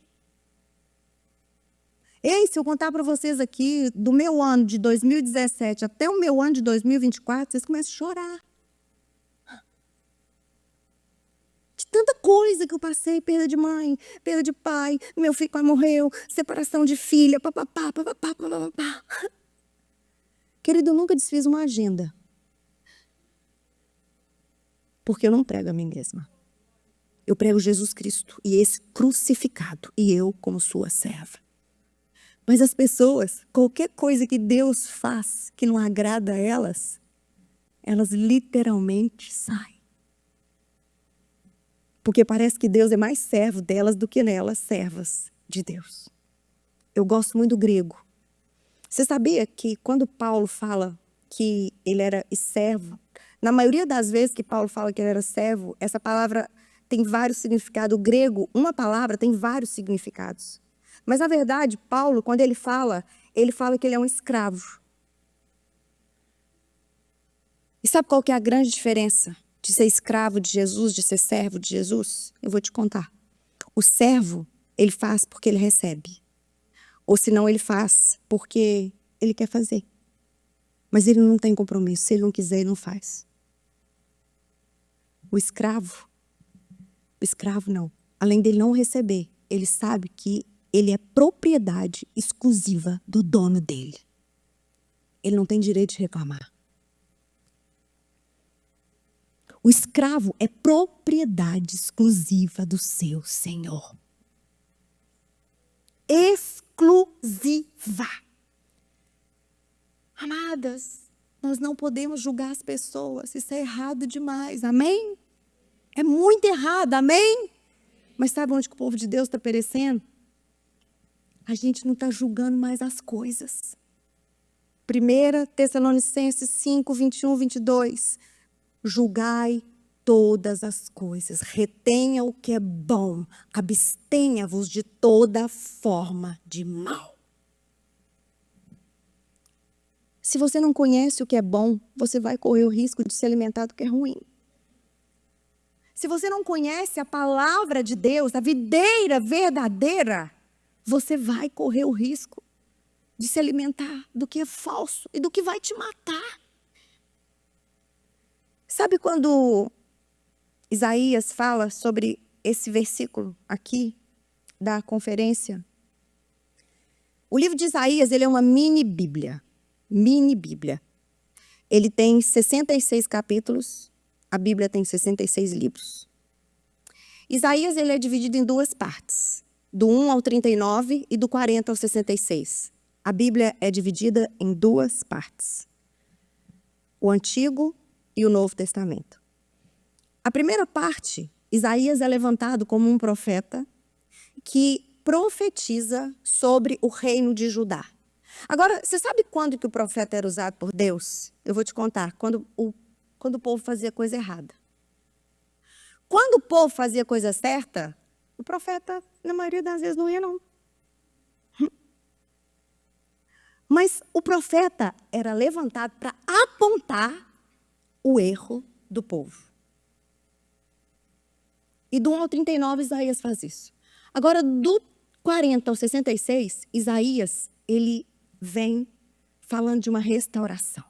Ei, se eu contar para vocês aqui, do meu ano de 2017 até o meu ano de 2024, vocês começam a chorar. Tanta coisa que eu passei, perda de mãe, perda de pai, meu filho quase morreu, separação de filha, papapá, papapá, papapá. Querido, eu nunca desfiz uma agenda. Porque eu não prego a mim mesma. Eu prego Jesus Cristo e esse crucificado, e eu como sua serva. Mas as pessoas, qualquer coisa que Deus faz que não agrada a elas, elas literalmente saem. Porque parece que Deus é mais servo delas do que nelas servas de Deus. Eu gosto muito do grego. Você sabia que quando Paulo fala que ele era servo, na maioria das vezes que Paulo fala que ele era servo, essa palavra tem vários significados. O grego, uma palavra tem vários significados. Mas, na verdade, Paulo, quando ele fala que ele é um escravo. E sabe qual que é a grande diferença de ser escravo de Jesus, de ser servo de Jesus? Eu vou te contar. O servo, ele faz porque ele recebe. Ou senão ele faz porque ele quer fazer. Mas ele não tem compromisso. Se ele não quiser, ele não faz. O escravo não. Além dele não receber, ele sabe que ele é propriedade exclusiva do dono dele. Ele não tem direito de reclamar. O escravo é propriedade exclusiva do seu senhor. Exclusiva. Amadas, nós não podemos julgar as pessoas. Isso é errado demais. Amém? É muito errado. Amém? Mas sabe onde que o povo de Deus está perecendo? A gente não está julgando mais as coisas. 1 Tessalonicenses 5, 21, 22. Julgai todas as coisas, retenha o que é bom, abstenha-vos de toda forma de mal. Se você não conhece o que é bom, você vai correr o risco de se alimentar do que é ruim. Se você não conhece a palavra de Deus, a videira verdadeira, você vai correr o risco de se alimentar do que é falso e do que vai te matar. Sabe quando Isaías fala sobre esse versículo aqui da conferência? O livro de Isaías, ele é uma mini Bíblia. Mini Bíblia. Ele tem 66 capítulos. A Bíblia tem 66 livros. Isaías, ele é dividido em duas partes. Do 1 ao 39 e do 40 ao 66. A Bíblia é dividida em duas partes. O Antigo e o Novo Testamento. A primeira parte, Isaías é levantado como um profeta que profetiza sobre o reino de Judá. Agora, você sabe quando que o profeta era usado por Deus? Eu vou te contar. Quando o povo fazia coisa errada. Quando o povo fazia coisa certa, o profeta, na maioria das vezes, não ia, não. Mas o profeta era levantado para apontar o erro do povo. E do 1 ao 39, Isaías faz isso. Agora, do 40 ao 66, Isaías, ele vem falando de uma restauração.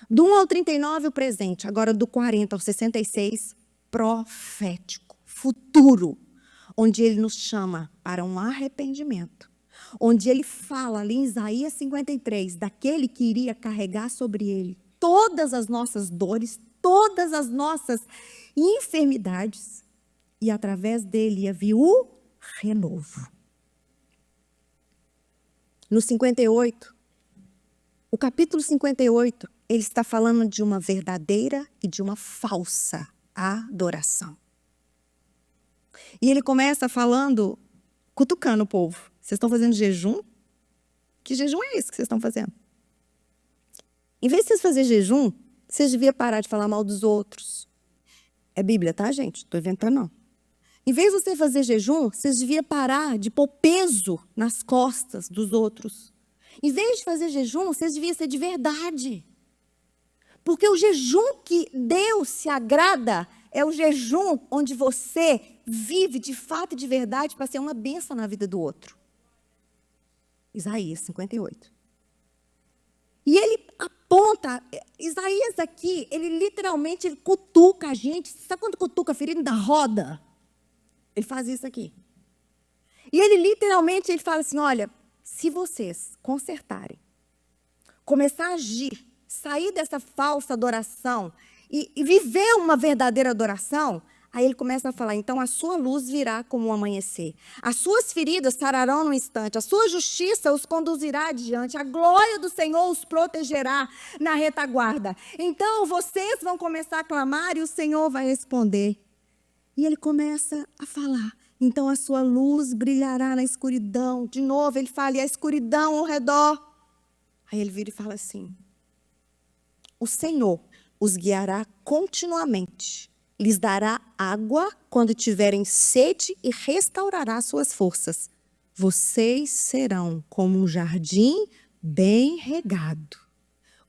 Do 1 ao 39, o presente. Agora, do 40 ao 66, profético, futuro, onde ele nos chama para um arrependimento. Onde ele fala ali em Isaías 53, daquele que iria carregar sobre ele todas as nossas dores, todas as nossas enfermidades, e através dele ia vir o renovo. No 58, o capítulo 58, ele está falando de uma verdadeira e de uma falsa adoração. E ele começa falando, cutucando o povo. Vocês estão fazendo jejum? Que jejum é esse que vocês estão fazendo? Em vez de vocês fazerem jejum, vocês deviam parar de falar mal dos outros. É Bíblia, tá, gente? Não estou inventando, não. Em vez de você fazer jejum, vocês deviam parar de pôr peso nas costas dos outros. Em vez de fazer jejum, vocês deviam ser de verdade. Porque o jejum que Deus se agrada é o jejum onde você vive de fato e de verdade para ser uma bênção na vida do outro. Isaías 58. E ele aponta, Isaías aqui, ele literalmente cutuca a gente. Sabe quando cutuca a ferida da roda? Ele faz isso aqui. E ele literalmente ele fala assim, olha, se vocês consertarem, começar a agir, sair dessa falsa adoração e viver uma verdadeira adoração, aí ele começa a falar, então a sua luz virá como um amanhecer. As suas feridas sararão no instante, a sua justiça os conduzirá adiante, a glória do Senhor os protegerá na retaguarda. Então vocês vão começar a clamar e o Senhor vai responder. E ele começa a falar, então a sua luz brilhará na escuridão. De novo ele fala, e a escuridão ao redor. Aí ele vira e fala assim, o Senhor os guiará continuamente, lhes dará água quando tiverem sede e restaurará suas forças. Vocês serão como um jardim bem regado,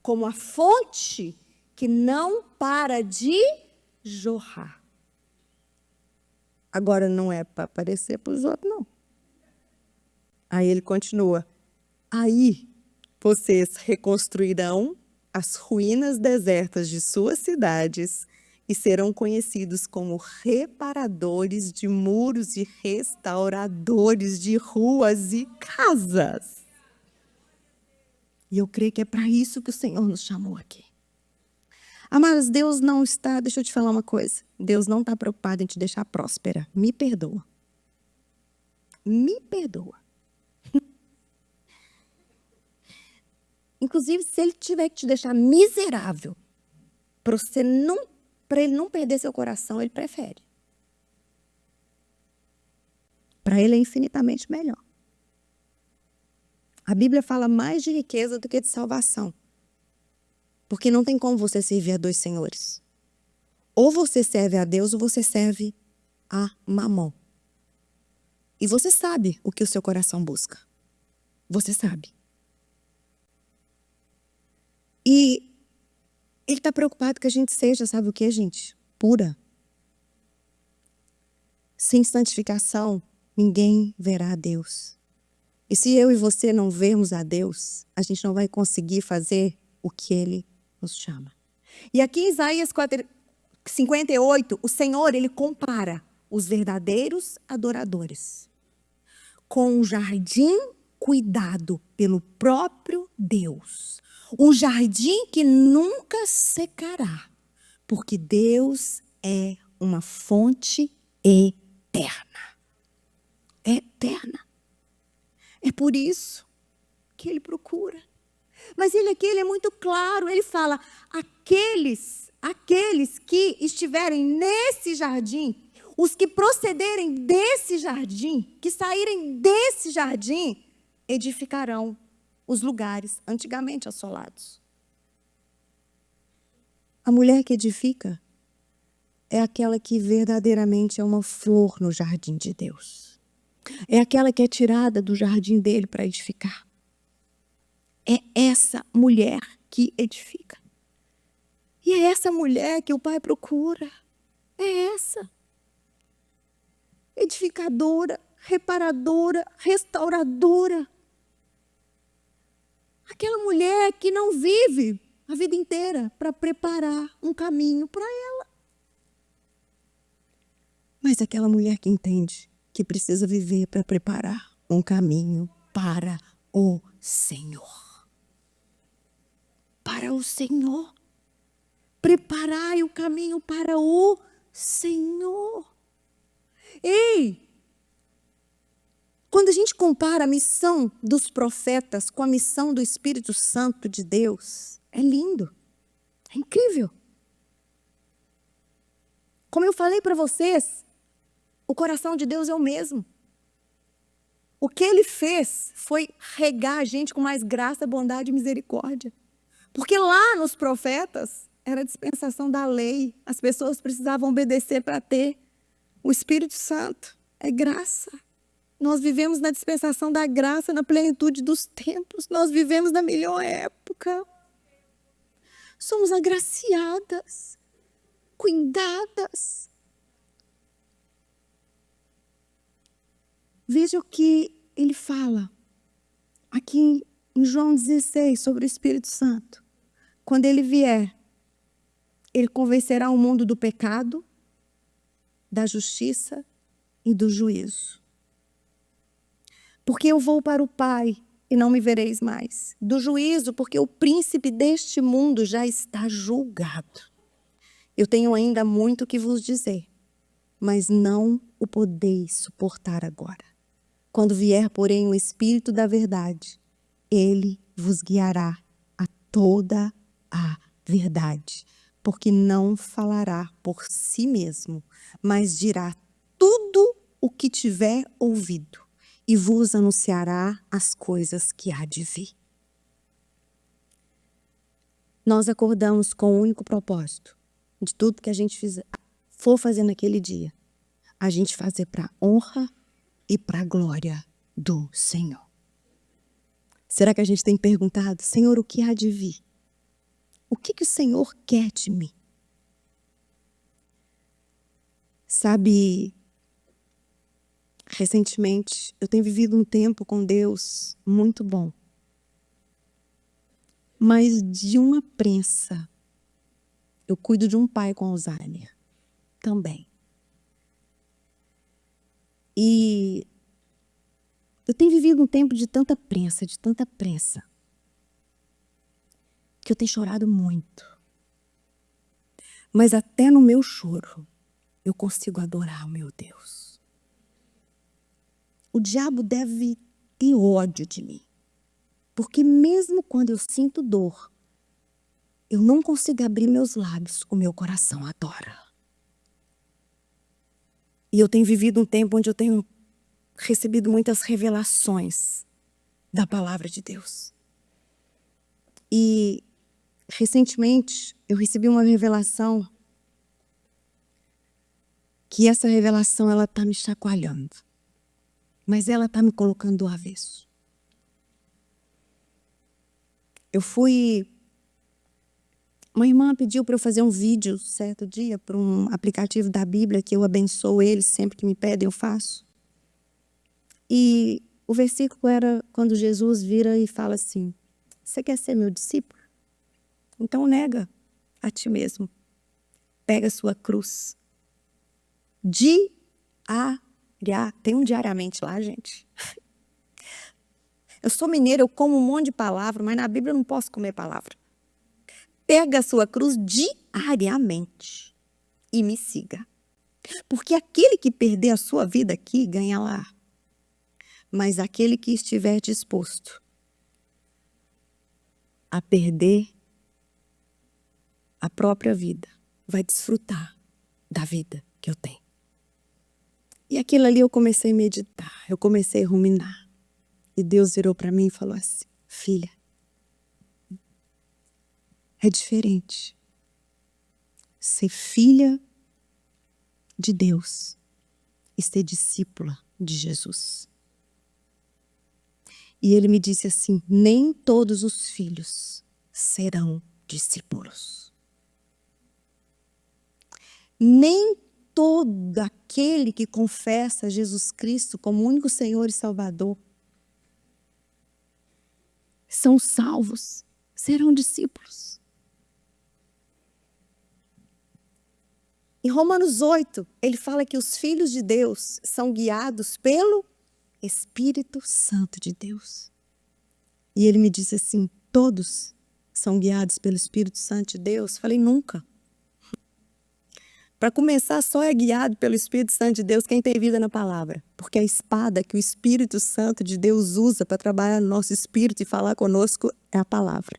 como a fonte que não para de jorrar. Agora não é para aparecer para os outros, não. Aí ele continua, aí vocês reconstruirão as ruínas desertas de suas cidades e serão conhecidos como reparadores de muros e restauradores de ruas e casas. E eu creio que é para isso que o Senhor nos chamou aqui. Amados, Deus não está, deixa eu te falar uma coisa, Deus não está preocupado em te deixar próspera. Me perdoa. Me perdoa. Inclusive, se ele tiver que te deixar miserável, para ele não perder seu coração, ele prefere. Para ele é infinitamente melhor. A Bíblia fala mais de riqueza do que de salvação. Porque não tem como você servir a dois senhores. Ou você serve a Deus ou você serve a Mamon. E você sabe o que o seu coração busca. Você sabe. E ele está preocupado que a gente seja, sabe o que, gente? Pura. Sem santificação, ninguém verá a Deus. E se eu e você não vermos a Deus, a gente não vai conseguir fazer o que Ele nos chama. E aqui em Isaías 58, o Senhor, Ele compara os verdadeiros adoradores com um jardim cuidado pelo próprio Deus. Um jardim que nunca secará, porque Deus é uma fonte eterna. Eterna. É por isso que ele procura. Mas ele aqui ele é muito claro, ele fala, aqueles que estiverem nesse jardim, os que procederem desse jardim, que saírem desse jardim, edificarão os lugares antigamente assolados. A mulher que edifica é aquela que verdadeiramente é uma flor no jardim de Deus. É aquela que é tirada do jardim dele para edificar. É essa mulher que edifica. E é essa mulher que o Pai procura. É essa. Edificadora, reparadora, restauradora. Aquela mulher que não vive a vida inteira para preparar um caminho para ela. Mas aquela mulher que entende que precisa viver para preparar um caminho para o Senhor. Para o Senhor. Preparai o caminho para o Senhor. Ei! Quando a gente compara a missão dos profetas com a missão do Espírito Santo de Deus, é lindo, é incrível. Como eu falei para vocês, o coração de Deus é o mesmo. O que ele fez foi regar a gente com mais graça, bondade e misericórdia. Porque lá nos profetas era a dispensação da lei, as pessoas precisavam obedecer para ter o Espírito Santo, é graça. Nós vivemos na dispensação da graça, na plenitude dos tempos. Nós vivemos na melhor época. Somos agraciadas, cuidadas. Veja o que ele fala aqui em João 16 sobre o Espírito Santo. Quando ele vier, ele convencerá o mundo do pecado, da justiça e do juízo. Porque eu vou para o Pai e não me vereis mais. Do juízo, porque o príncipe deste mundo já está julgado. Eu tenho ainda muito que vos dizer, mas não o podeis suportar agora. Quando vier, porém, o Espírito da verdade, ele vos guiará a toda a verdade, porque não falará por si mesmo, mas dirá tudo o que tiver ouvido e vos anunciará as coisas que há de vir. Nós acordamos com o único propósito de tudo que a gente for fazer naquele dia, a gente fazer para a honra e para a glória do Senhor. Será que a gente tem perguntado, Senhor, o que há de vir? O que o Senhor quer de mim? Sabe, recentemente eu tenho vivido um tempo com Deus muito bom, mas de uma prensa. Eu cuido de um pai com Alzheimer também. E eu tenho vivido um tempo de tanta prensa, que eu tenho chorado muito. Mas até no meu choro, eu consigo adorar o meu Deus. O diabo deve ter ódio de mim. Porque mesmo quando eu sinto dor, eu não consigo abrir meus lábios, o meu coração adora. E eu tenho vivido um tempo onde eu tenho recebido muitas revelações da palavra de Deus. E recentemente eu recebi uma revelação que essa revelação ela está me chacoalhando, mas ela está me colocando do avesso. Uma irmã pediu para eu fazer um vídeo certo dia para um aplicativo da Bíblia que eu abençoo eles sempre que me pedem, eu faço. E o versículo era quando Jesus vira e fala assim: você quer ser meu discípulo? Então nega a ti mesmo. Pega a sua cruz. Tem um diariamente lá, gente. Eu sou mineira, eu como um monte de palavra, mas na Bíblia eu não posso comer palavra. Pega a sua cruz diariamente e me siga. Porque aquele que perder a sua vida aqui, ganha lá. Mas aquele que estiver disposto a perder a própria vida, vai desfrutar da vida que eu tenho. E aquilo ali eu comecei a meditar, eu comecei a ruminar. E Deus virou para mim e falou assim: filha, é diferente ser filha de Deus e ser discípula de Jesus. E ele me disse assim: nem todos os filhos serão discípulos. Nem todo aquele que confessa Jesus Cristo como único Senhor e Salvador são salvos, serão discípulos. Em Romanos 8, ele fala que os filhos de Deus são guiados pelo Espírito Santo de Deus. E ele me disse assim: todos são guiados pelo Espírito Santo de Deus? Falei: nunca. Para começar, só é guiado pelo Espírito Santo de Deus quem tem vida na palavra. Porque a espada que o Espírito Santo de Deus usa para trabalhar no nosso espírito e falar conosco é a palavra.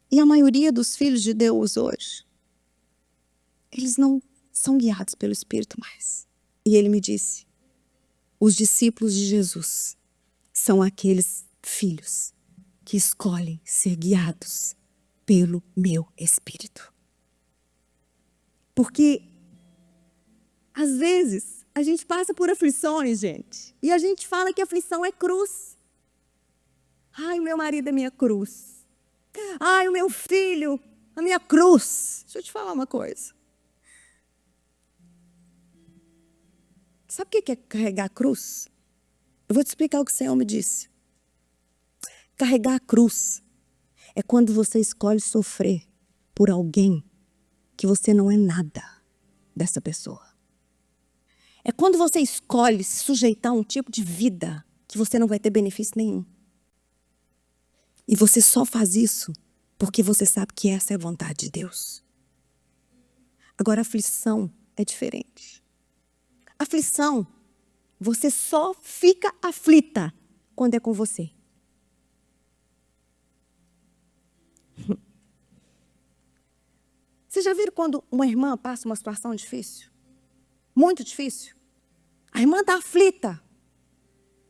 E a maioria dos filhos de Deus hoje, eles não são guiados pelo Espírito mais. E ele me disse: os discípulos de Jesus são aqueles filhos que escolhem ser guiados pelo meu Espírito. Porque, às vezes, a gente passa por aflições, gente. E a gente fala que a aflição é cruz. Ai, o meu marido é minha cruz. Ai, o meu filho, a minha cruz. Deixa eu te falar uma coisa. Sabe o que é carregar a cruz? Eu vou te explicar o que o Senhor me disse. Carregar a cruz é quando você escolhe sofrer por alguém que você não é nada dessa pessoa. É quando você escolhe se sujeitar a um tipo de vida que você não vai ter benefício nenhum. E você só faz isso porque você sabe que essa é a vontade de Deus. Agora, a aflição é diferente. Aflição, você só fica aflita quando é com você. Vocês já viram quando uma irmã passa uma situação difícil? Muito difícil? A irmã está aflita.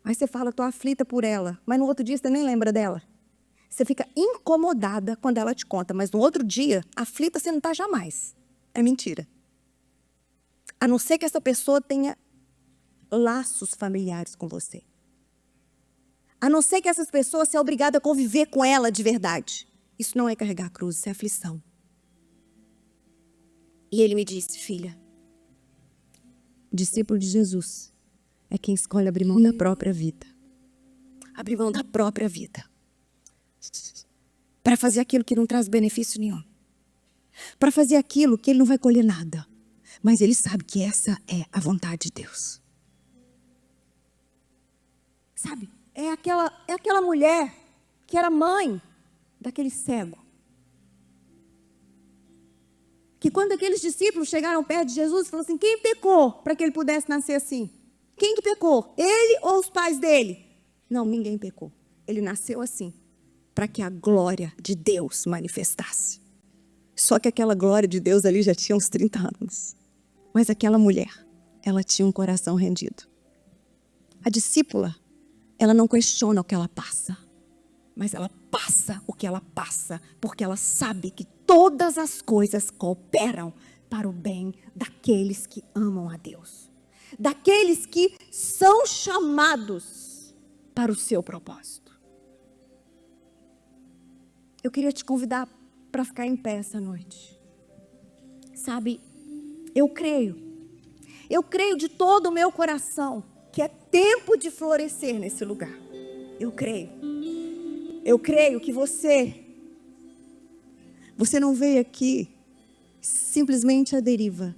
Aí você fala, estou aflita por ela. Mas no outro dia você nem lembra dela. Você fica incomodada quando ela te conta. Mas no outro dia, aflita você não está jamais. É mentira. A não ser que essa pessoa tenha laços familiares com você. A não ser que essas pessoas sejam obrigadas a conviver com ela de verdade. Isso não é carregar a cruz, isso é aflição. E ele me disse, filha, discípulo de Jesus é quem escolhe abrir mão da própria vida. Abrir mão da própria vida. Para fazer aquilo que não traz benefício nenhum. Para fazer aquilo que ele não vai colher nada. Mas ele sabe que essa é a vontade de Deus. Sabe? É aquela mulher que era mãe daquele cego. Que quando aqueles discípulos chegaram perto de Jesus, falou assim, quem pecou para que ele pudesse nascer assim? Quem que pecou? Ele ou os pais dele? Não, ninguém pecou. Ele nasceu assim, para que a glória de Deus manifestasse. Só que aquela glória de Deus ali já tinha uns 30 anos. Mas aquela mulher, ela tinha um coração rendido. A discípula, ela não questiona o que ela passa. Mas ela passa o que ela passa, porque ela sabe que todas as coisas cooperam para o bem daqueles que amam a Deus. Daqueles que são chamados para o seu propósito. Eu queria te convidar para ficar em pé essa noite. Sabe, eu creio de todo o meu coração que é tempo de florescer nesse lugar. Eu creio que você não veio aqui simplesmente à deriva.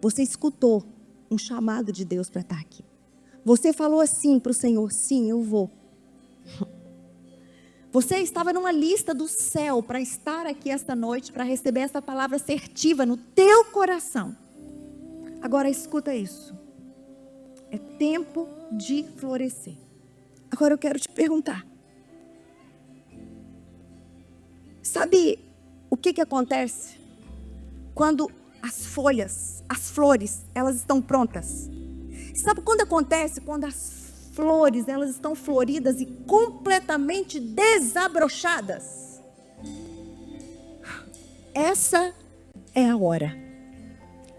Você escutou um chamado de Deus para estar aqui. Você falou assim para o Senhor, sim, eu vou. Você estava numa lista do céu para estar aqui esta noite, para receber essa palavra assertiva no teu coração. Agora escuta isso. É tempo de florescer. Agora eu quero te perguntar. Sabe o que acontece quando as folhas, as flores, elas estão prontas? Sabe quando acontece? Quando as flores, elas estão floridas e completamente desabrochadas. Essa é a hora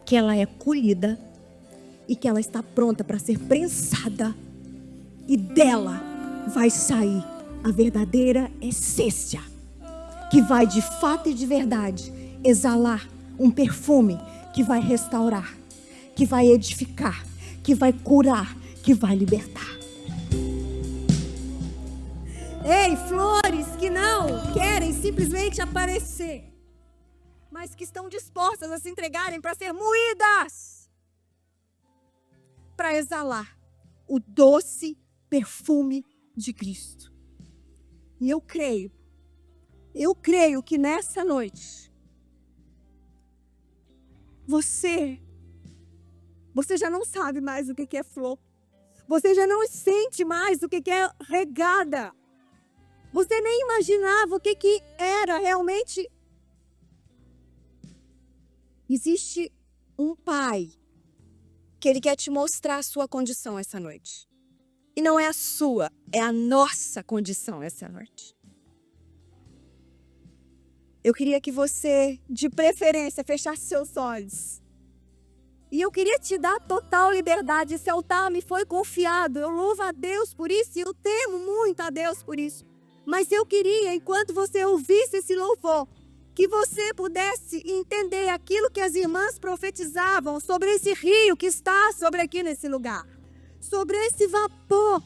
que ela é colhida e que ela está pronta para ser prensada e dela vai sair a verdadeira essência, que vai de fato e de verdade exalar um perfume que vai restaurar, que vai edificar, que vai curar, que vai libertar. Ei, flores que não querem simplesmente aparecer, mas que estão dispostas a se entregarem para ser moídas, para exalar o doce perfume de Cristo. E eu creio que nessa noite, você já não sabe mais o que é flor. Você já não sente mais o que é regada. Você nem imaginava o que era realmente. Existe um pai que ele quer te mostrar a sua condição essa noite. E não é a sua, é a nossa condição essa noite. Eu queria que você, de preferência, fechasse seus olhos. E eu queria te dar total liberdade. Esse altar me foi confiado. Eu louvo a Deus por isso e eu temo muito a Deus por isso. Mas eu queria, enquanto você ouvisse esse louvor, que você pudesse entender aquilo que as irmãs profetizavam sobre esse rio que está sobre aqui nesse lugar. Sobre esse vapor.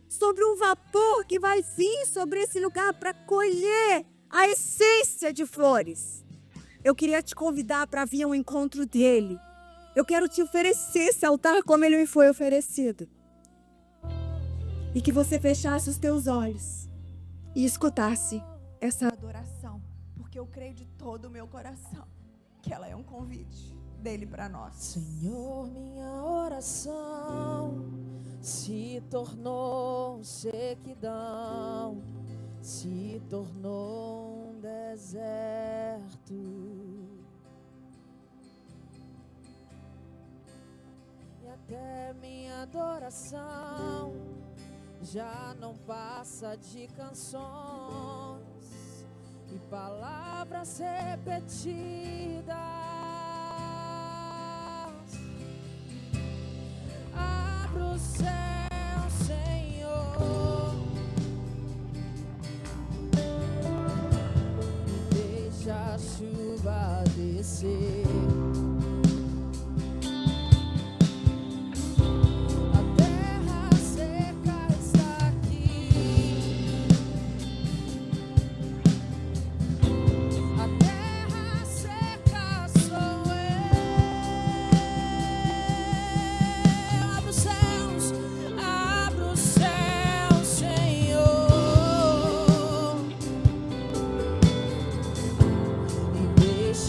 Sobre um vapor que vai vir sobre esse lugar para colher a essência de flores. Eu queria te convidar para vir ao encontro dele. Eu quero te oferecer esse altar como ele me foi oferecido. E que você fechasse os teus olhos e escutasse essa adoração. Porque eu creio de todo o meu coração que ela é um convite dele para nós. Senhor, minha oração se tornou sequidão, se tornou um deserto. E até minha adoração já não passa de canções e palavras repetidas. Abra o céu, Senhor, deixa a chuva descer.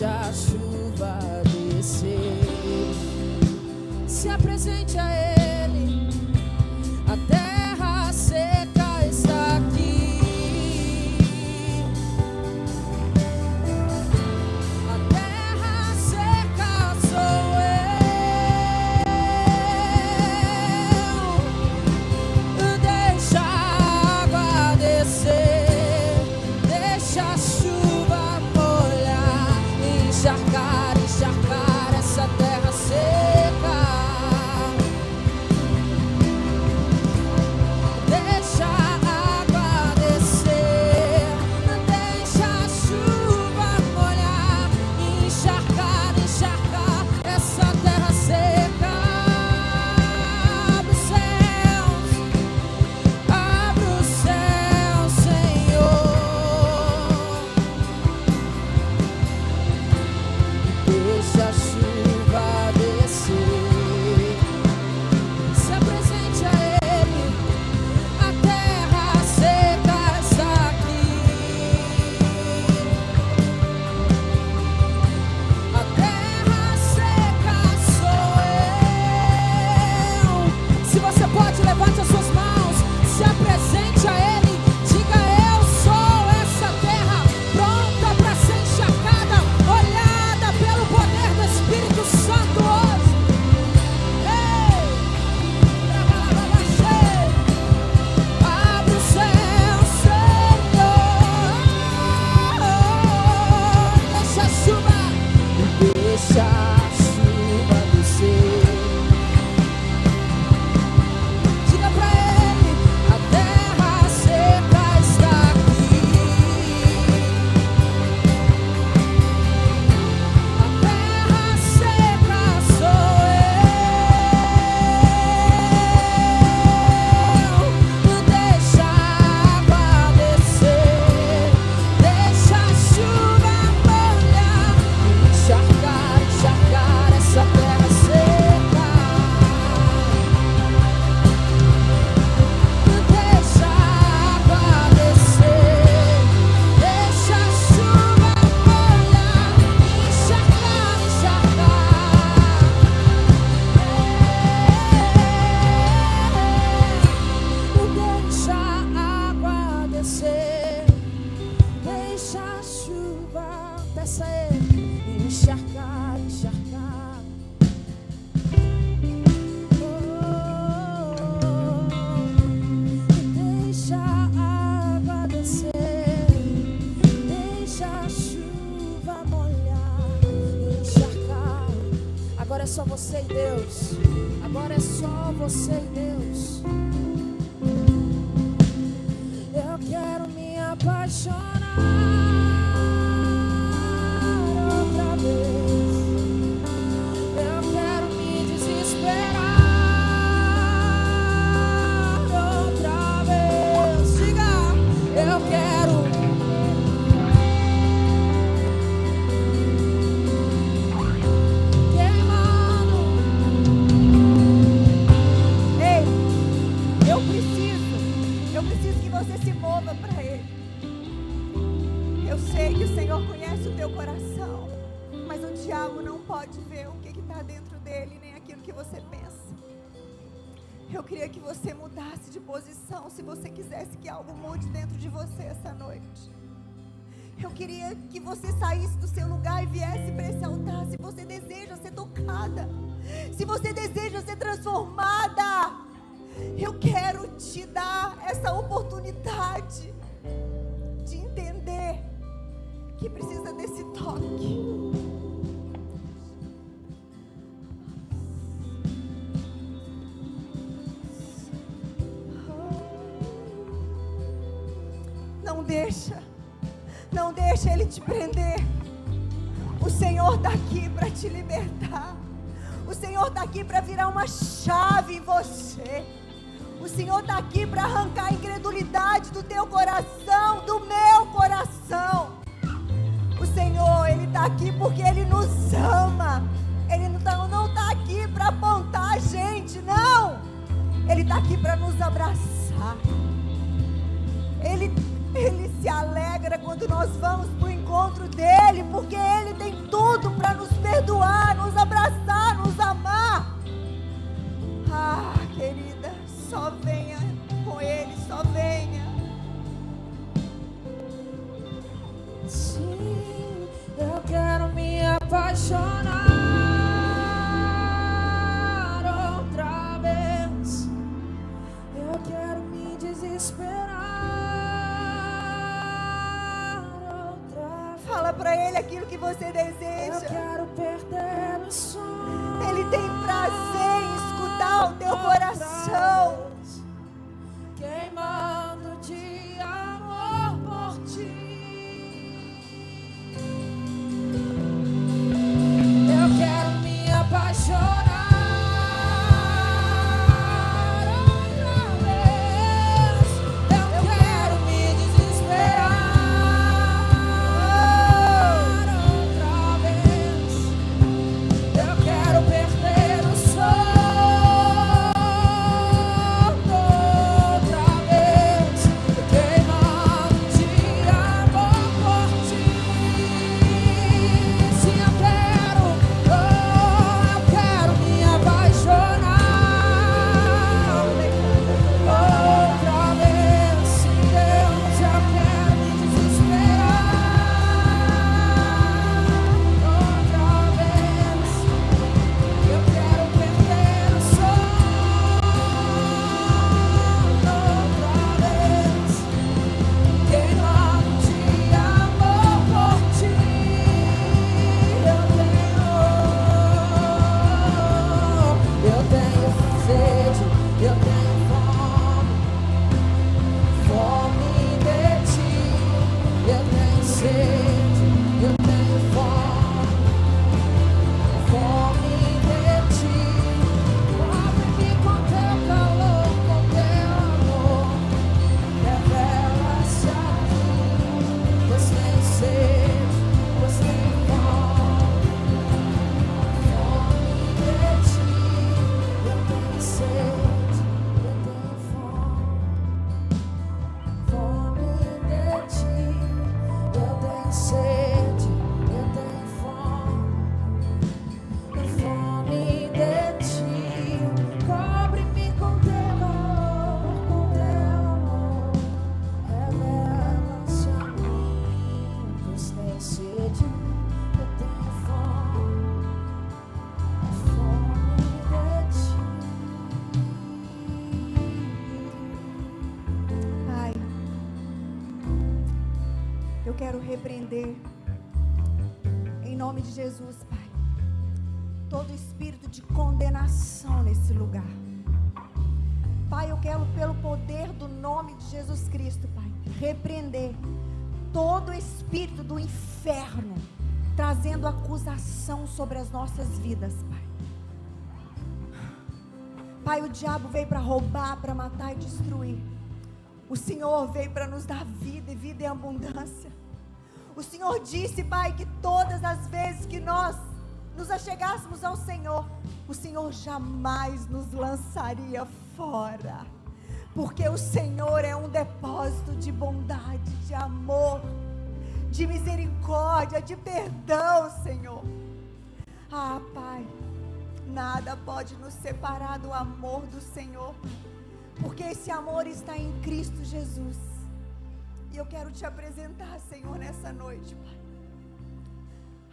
A chuva descer, se apresente a Ele. A terra seca está aqui, a terra seca sou eu. Deixa a água descer, deixa a chuva molhar, encharcar essa terra seca. Deixa a água descer, deixa a chuva molhar, encharcar essa terra seca. Abre o céu, Senhor. Deixa a chuva descer, se apresente a Ele. A terra seca está aqui, a terra seca sou eu. Se você pode, levante as suas mãos, se apresente a Ele. Diga: eu sou essa terra pronta para ser encharcada, olhada pelo poder do Espírito Santo hoje. Ei! Abre o céu, Senhor. Deixa a chuva descer. Diga pra Ele: a terra seca está aqui, a terra seca sou eu. Deixa a água descer, deixa a chuva molhar, encharcar essa terra seca. Deixa a água descer, deixa a chuva molhar, encharcar. Deixa a água descer, deixa a chuva, peça a Ele, encharcar. Deixa a água descer, deixa a chuva molhar, encharcar. Agora é só você e Deus. Agora é só você e Deus. Eu quero me apaixonar outra vez. Eu quero me desesperar outra vez. Diga: eu quero. Queimando Eu preciso que você se mova para Ele. Eu sei que o Senhor conhece o teu coração, mas o diabo não pode ver o que está dentro dele, nem aquilo que você pensa. Eu queria que você mudasse de posição, se você quisesse que algo mude dentro de você essa noite. Eu queria que você saísse do seu lugar e viesse para esse altar. Se você deseja ser tocada, se você deseja ser transformada, eu quero te dar essa oportunidade de entender que precisa desse toque. Não deixa ele te prender. O Senhor está aqui para te libertar. O Senhor está aqui para virar uma chave em você. O Senhor está aqui para arrancar a incredulidade do teu coração, do meu coração. O Senhor, Ele está aqui porque Ele nos ama. Ele não está aqui para apontar a gente, não. Ele está aqui para nos abraçar. Ele se alegra quando nós vamos para o encontro dEle, porque Ele tem tudo para nos perdoar, nos abraçar, nos amar. Ah, querida, só venha com Ele, só venha. Sim, eu quero me apaixonar outra vez. Eu quero me desesperar. Fala pra Ele aquilo que você deseja. Eu quero perder o sono. Ele tem prazer em escutar o teu coração. Queimando de amor por ti. Eu quero me apaixonar outra vez. Eu quero me desesperar. Eu quero repreender, em nome de Jesus, Pai, todo espírito de condenação nesse lugar. Pai, eu quero, pelo poder do nome de Jesus Cristo, Pai, repreender todo espírito do inferno, trazendo acusação sobre as nossas vidas, Pai. Pai, o diabo veio para roubar, para matar e destruir. O Senhor veio para nos dar vida e vida em abundância. O Senhor disse, Pai, que todas as vezes que nós nos achegássemos ao Senhor, o Senhor jamais nos lançaria fora. porque o Senhor é um depósito de bondade, de amor, de misericórdia, de perdão, Senhor. Ah, Pai, nada pode nos separar do amor do Senhor, porque esse amor está em Cristo Jesus. E eu quero te apresentar, Senhor, nessa noite, Pai,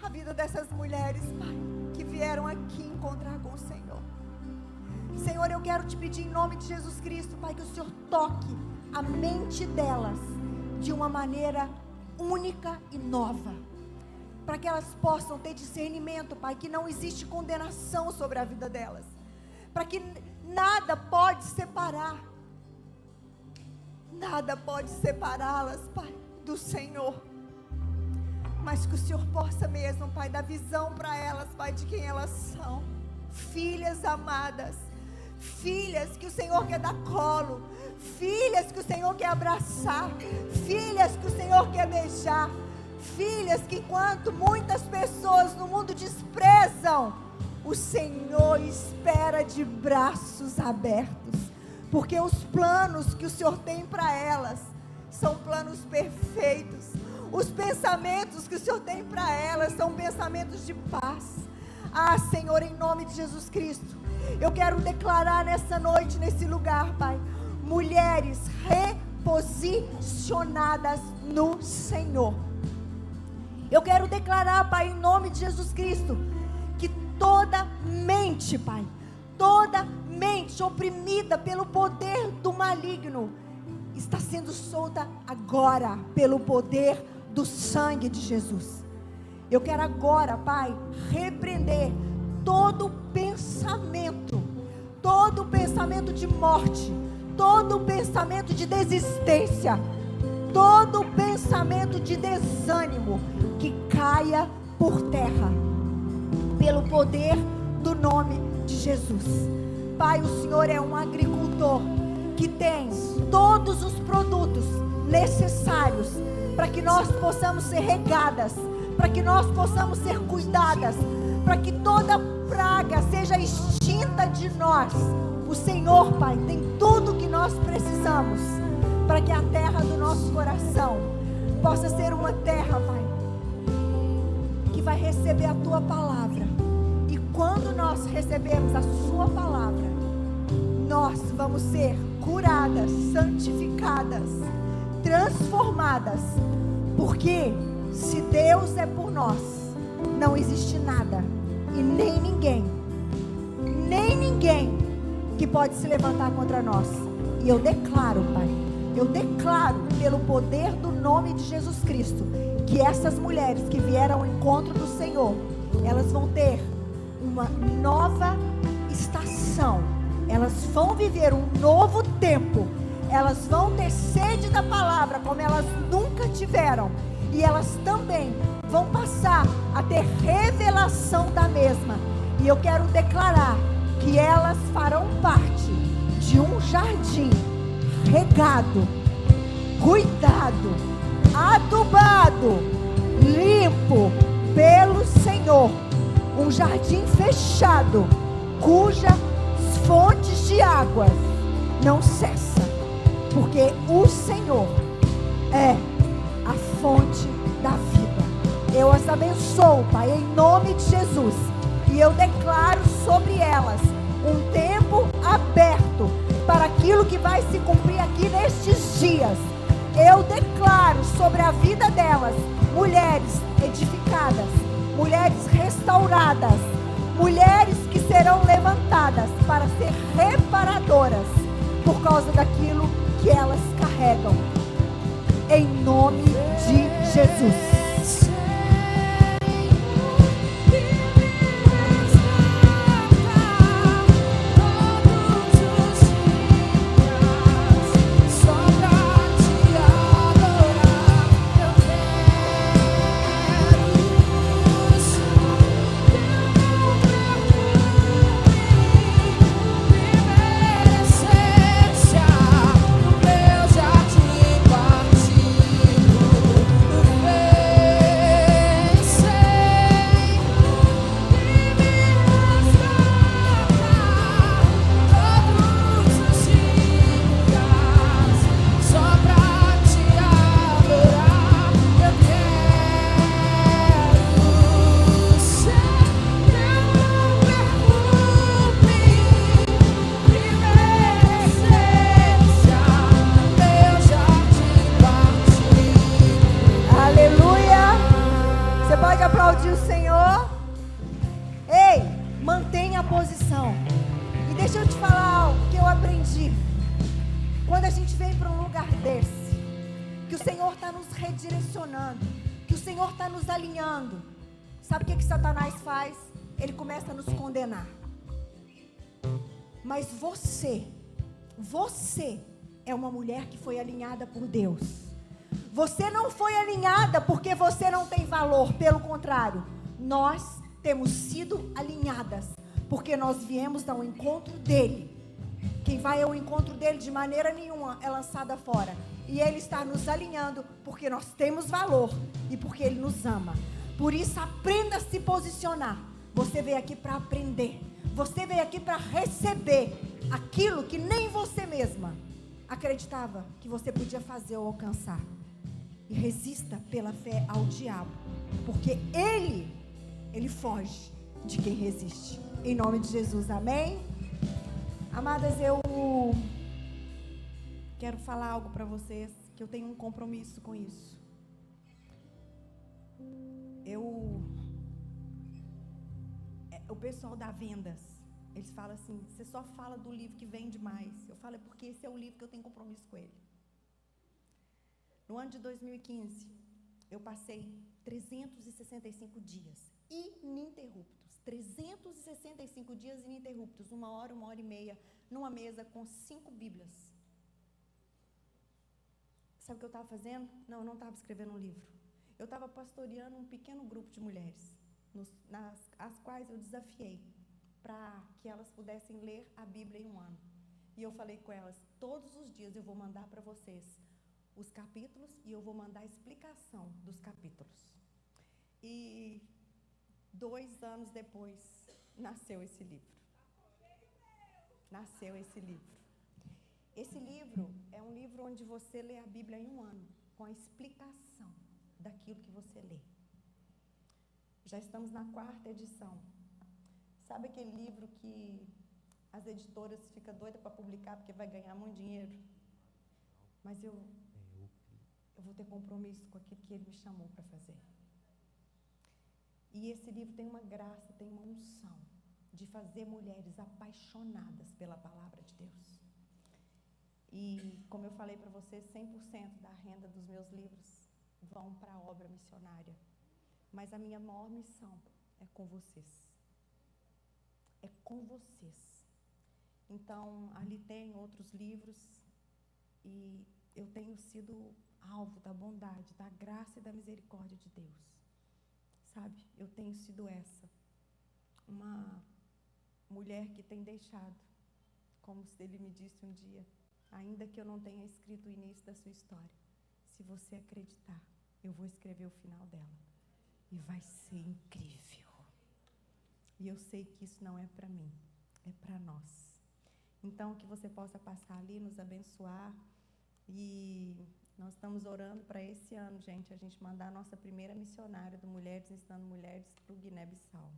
a vida dessas mulheres, Pai, que vieram aqui encontrar com o Senhor. Senhor, eu quero te pedir em nome de Jesus Cristo, Pai, que o Senhor toque a mente delas de uma maneira única e nova, para que elas possam ter discernimento, Pai, que não existe condenação sobre a vida delas, para que nada pode separá-las, Pai, do Senhor, mas que o Senhor possa mesmo, Pai, dar visão para elas, Pai, de quem elas são, filhas amadas, filhas que o Senhor quer dar colo, filhas que o Senhor quer abraçar, filhas que o Senhor quer beijar, filhas que enquanto muitas pessoas no mundo desprezam, o Senhor espera de braços abertos, porque os planos que o Senhor tem para elas são planos perfeitos, os pensamentos que o Senhor tem para elas são pensamentos de paz. Ah, Senhor, em nome de Jesus Cristo, eu quero declarar nessa noite, nesse lugar, Pai, mulheres reposicionadas no Senhor. Eu quero declarar, Pai, em nome de Jesus Cristo, que toda mente, Pai, toda mente oprimida pelo poder do maligno, está sendo solta agora, pelo poder do sangue de Jesus. Eu quero agora, Pai, repreender todo pensamento de morte, todo pensamento de desistência, todo pensamento de desânimo, que caia por terra, pelo poder do nome de Jesus. Pai, o Senhor é um agricultor que tem todos os produtos necessários para que nós possamos ser regadas, para que nós possamos ser cuidadas, para que toda praga seja extinta de nós. O Senhor, Pai, tem tudo que nós precisamos para que a terra do nosso coração possa ser uma terra, Pai, que vai receber a Tua palavra. E quando nós recebermos a Sua palavra, nós vamos ser curadas, santificadas, transformadas, porque se Deus é por nós, não existe nada e nem ninguém que pode se levantar contra nós. E eu declaro, Pai, eu declaro pelo poder do nome de Jesus Cristo, que essas mulheres que vieram ao encontro do Senhor, elas vão ter uma nova estação, elas vão viver um novo tempo, elas vão ter sede da palavra como elas nunca tiveram, e elas também vão passar a ter revelação da mesma. E eu quero declarar que elas farão parte de um jardim regado, cuidado, adubado, limpo pelo Senhor, um jardim fechado, cujas fontes de águas não cessam, porque o Senhor é a fonte da vida. Eu as abençoo, Pai, em nome de Jesus, e eu declaro sobre elas um tempo aberto para aquilo que vai se cumprir aqui nestes dias. Eu declaro sobre a vida delas mulheres edificadas, mulheres restauradas, mulheres que serão levantadas para ser reparadoras por causa daquilo que elas carregam, em nome de Jesus. Meu jardim partido, aplaude o Senhor? Ei, mantenha a posição. E deixa eu te falar algo que eu aprendi. Quando a gente vem para um lugar desse, que o Senhor está nos redirecionando, que o Senhor está nos alinhando, sabe o que Satanás faz? Ele começa a nos condenar. Mas você é uma mulher que foi alinhada por Deus. Você não foi alinhada porque você não tem valor. Pelo contrário, nós temos sido alinhadas porque nós viemos ao encontro dele. Quem vai ao encontro dele de maneira nenhuma é lançada fora. E ele está nos alinhando porque nós temos valor e porque ele nos ama. Por isso, aprenda a se posicionar. Você veio aqui para aprender. Você veio aqui para receber aquilo que nem você mesma acreditava que você podia fazer ou alcançar. E resista pela fé ao diabo, porque ele foge de quem resiste. Em nome de Jesus, amém? Amadas, eu quero falar algo para vocês, que eu tenho um compromisso com isso. O pessoal da vendas, eles falam assim, você só fala do livro que vende mais. Eu falo, é porque esse é o livro que eu tenho compromisso com ele. No ano de 2015, eu passei 365 dias ininterruptos. 365 dias ininterruptos, 1 hora, 1h30, numa mesa com 5 Bíblias. Sabe o que eu estava fazendo? Não, eu não estava escrevendo um livro. Eu estava pastoreando um pequeno grupo de mulheres, as quais eu desafiei para que elas pudessem ler a Bíblia em 1 ano. E eu falei com elas, todos os dias eu vou mandar para vocês os capítulos e eu vou mandar a explicação dos capítulos. E 2 anos depois, nasceu esse livro. Nasceu esse livro. Esse livro é um livro onde você lê a Bíblia em 1 ano, com a explicação daquilo que você lê. Já estamos na 4ª edição. Sabe aquele livro que as editoras ficam doidas para publicar porque vai ganhar muito dinheiro? Mas eu vou ter compromisso com aquilo que ele me chamou para fazer. E esse livro tem uma graça, tem uma unção de fazer mulheres apaixonadas pela palavra de Deus. E, como eu falei para vocês, 100% da renda dos meus livros vão para a obra missionária. Mas a minha maior missão é com vocês. É com vocês. Então, ali tem outros livros e eu tenho sido alvo da bondade, da graça e da misericórdia de Deus. Sabe? Eu tenho sido uma mulher que tem deixado, como ele me disse um dia, ainda que eu não tenha escrito o início da sua história, se você acreditar, eu vou escrever o final dela. E vai ser incrível. E eu sei que isso não é para mim, é para nós. Então, que você possa passar ali, nos abençoar. E nós estamos orando para esse ano, gente, a gente mandar a nossa primeira missionária do Mulheres Ensinando Mulheres para o Guiné-Bissau.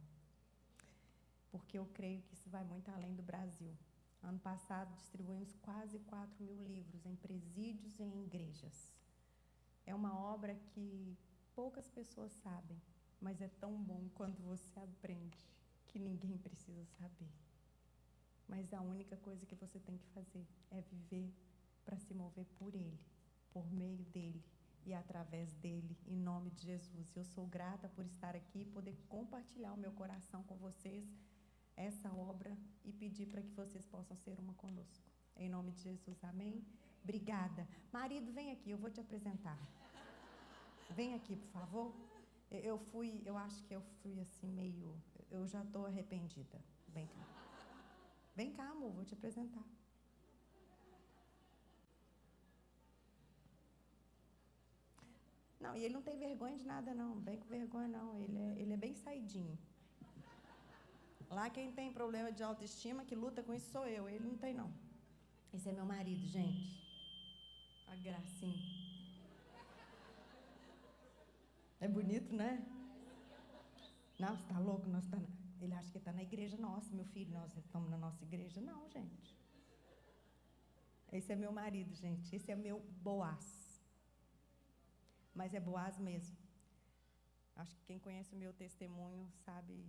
Porque eu creio que isso vai muito além do Brasil. Ano passado, distribuímos quase 4.000 livros em presídios e em igrejas. É uma obra que poucas pessoas sabem, mas é tão bom quando você aprende que ninguém precisa saber. Mas a única coisa que você tem que fazer é viver para se mover por Ele, por meio dEle e através dEle, em nome de Jesus. Eu sou grata por estar aqui e poder compartilhar o meu coração com vocês, essa obra, e pedir para que vocês possam ser uma conosco. Em nome de Jesus, amém? Obrigada. Marido, vem aqui, eu vou te apresentar. Vem aqui, por favor. Eu acho que eu fui assim meio, eu já estou arrependida. Vem cá. Vem cá, amor, vou te apresentar. Não, e ele não tem vergonha de nada, não. Não vem com vergonha, não. Ele é bem saidinho. Lá quem tem problema de autoestima, que luta com isso, sou eu. Ele não tem, não. Esse é meu marido, gente. A gracinha. É bonito, né? Não, você tá louco? Ele acha que está na igreja nossa, meu filho. Nós estamos na nossa igreja. Não, gente. Esse é meu marido, gente. Esse é meu Boaz. Mas é Boaz mesmo. Acho que quem conhece o meu testemunho sabe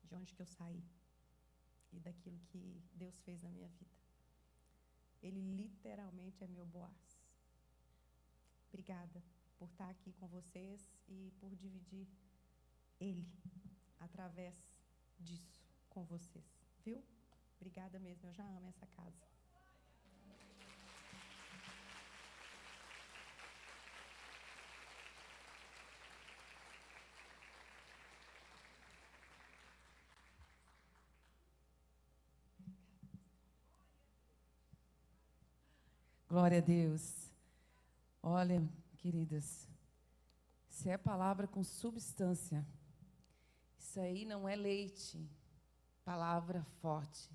de onde que eu saí e daquilo que Deus fez na minha vida. Ele literalmente é meu Boaz. Obrigada por estar aqui com vocês e por dividir Ele através disso com vocês, viu? Obrigada mesmo, eu já amo essa casa. Glória a Deus. Olha, queridas, isso é palavra com substância. Isso aí não é leite, palavra forte.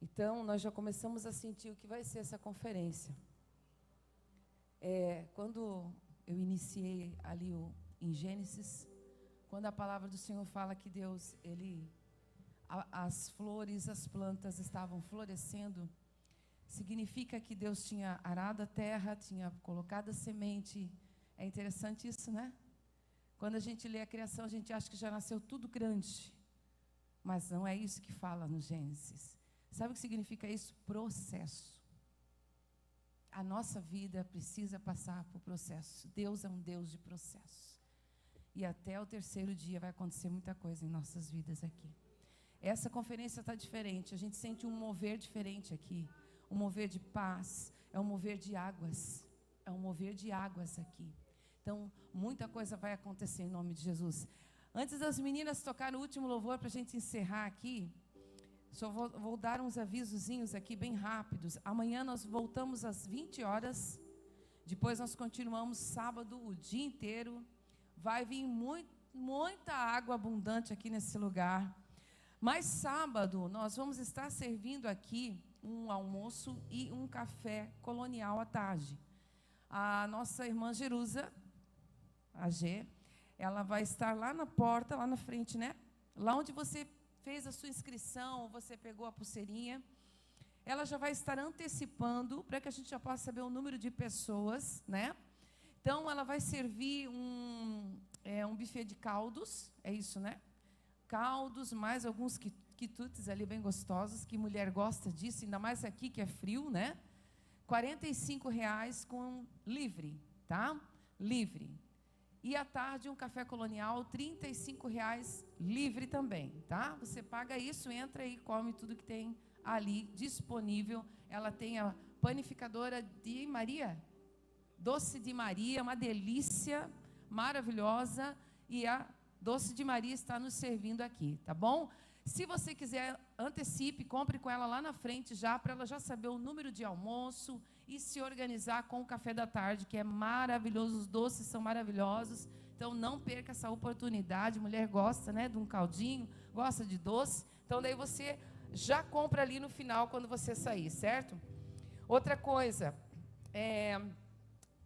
Então, nós já começamos a sentir o que vai ser essa conferência. Quando eu iniciei ali em Gênesis, quando a palavra do Senhor fala que Deus, as flores, as plantas estavam florescendo, significa que Deus tinha arado a terra, tinha colocado a semente. É interessante isso, né? Quando a gente lê a criação, a gente acha que já nasceu tudo grande. Mas não é isso que fala no Gênesis. Sabe o que significa isso? Processo. A nossa vida precisa passar por processo. Deus é um Deus de processo. E até o 3º dia vai acontecer muita coisa em nossas vidas aqui. Essa conferência está diferente. A gente sente um mover diferente aqui. Um mover de paz, é um mover de águas, é um mover de águas aqui. Então, muita coisa vai acontecer em nome de Jesus. Antes das meninas tocarem o último louvor para a gente encerrar aqui, só vou dar uns avisozinhos aqui bem rápidos. Amanhã nós voltamos às 20 horas, depois nós continuamos sábado o dia inteiro. Vai vir muita água abundante aqui nesse lugar. Mas sábado nós vamos estar servindo aqui um almoço e um café colonial à tarde. A nossa irmã Jerusa, a G, ela vai estar lá na porta, lá na frente, né? Lá onde você fez a sua inscrição, você pegou a pulseirinha. Ela já vai estar antecipando, para que a gente já possa saber o número de pessoas, né? Então, ela vai servir um buffet de caldos, é isso, né? Caldos, mais alguns quitutes ali bem gostosos, que mulher gosta disso, ainda mais aqui que é frio, né? R$45 com livre, tá? Livre. E à tarde um café colonial, R$35 livre também, tá? Você paga isso, entra e come tudo que tem ali disponível. Ela tem a panificadora de Maria, Doce de Maria, uma delícia maravilhosa, e a Doce de Maria está nos servindo aqui, tá bom? Se você quiser, antecipe, compre com ela lá na frente já, para ela já saber o número de almoço e se organizar com o café da tarde, que é maravilhoso, os doces são maravilhosos. Então, não perca essa oportunidade. Mulher gosta, né, de um caldinho, gosta de doce. Então, daí você já compra ali no final, quando você sair, certo? Outra coisa,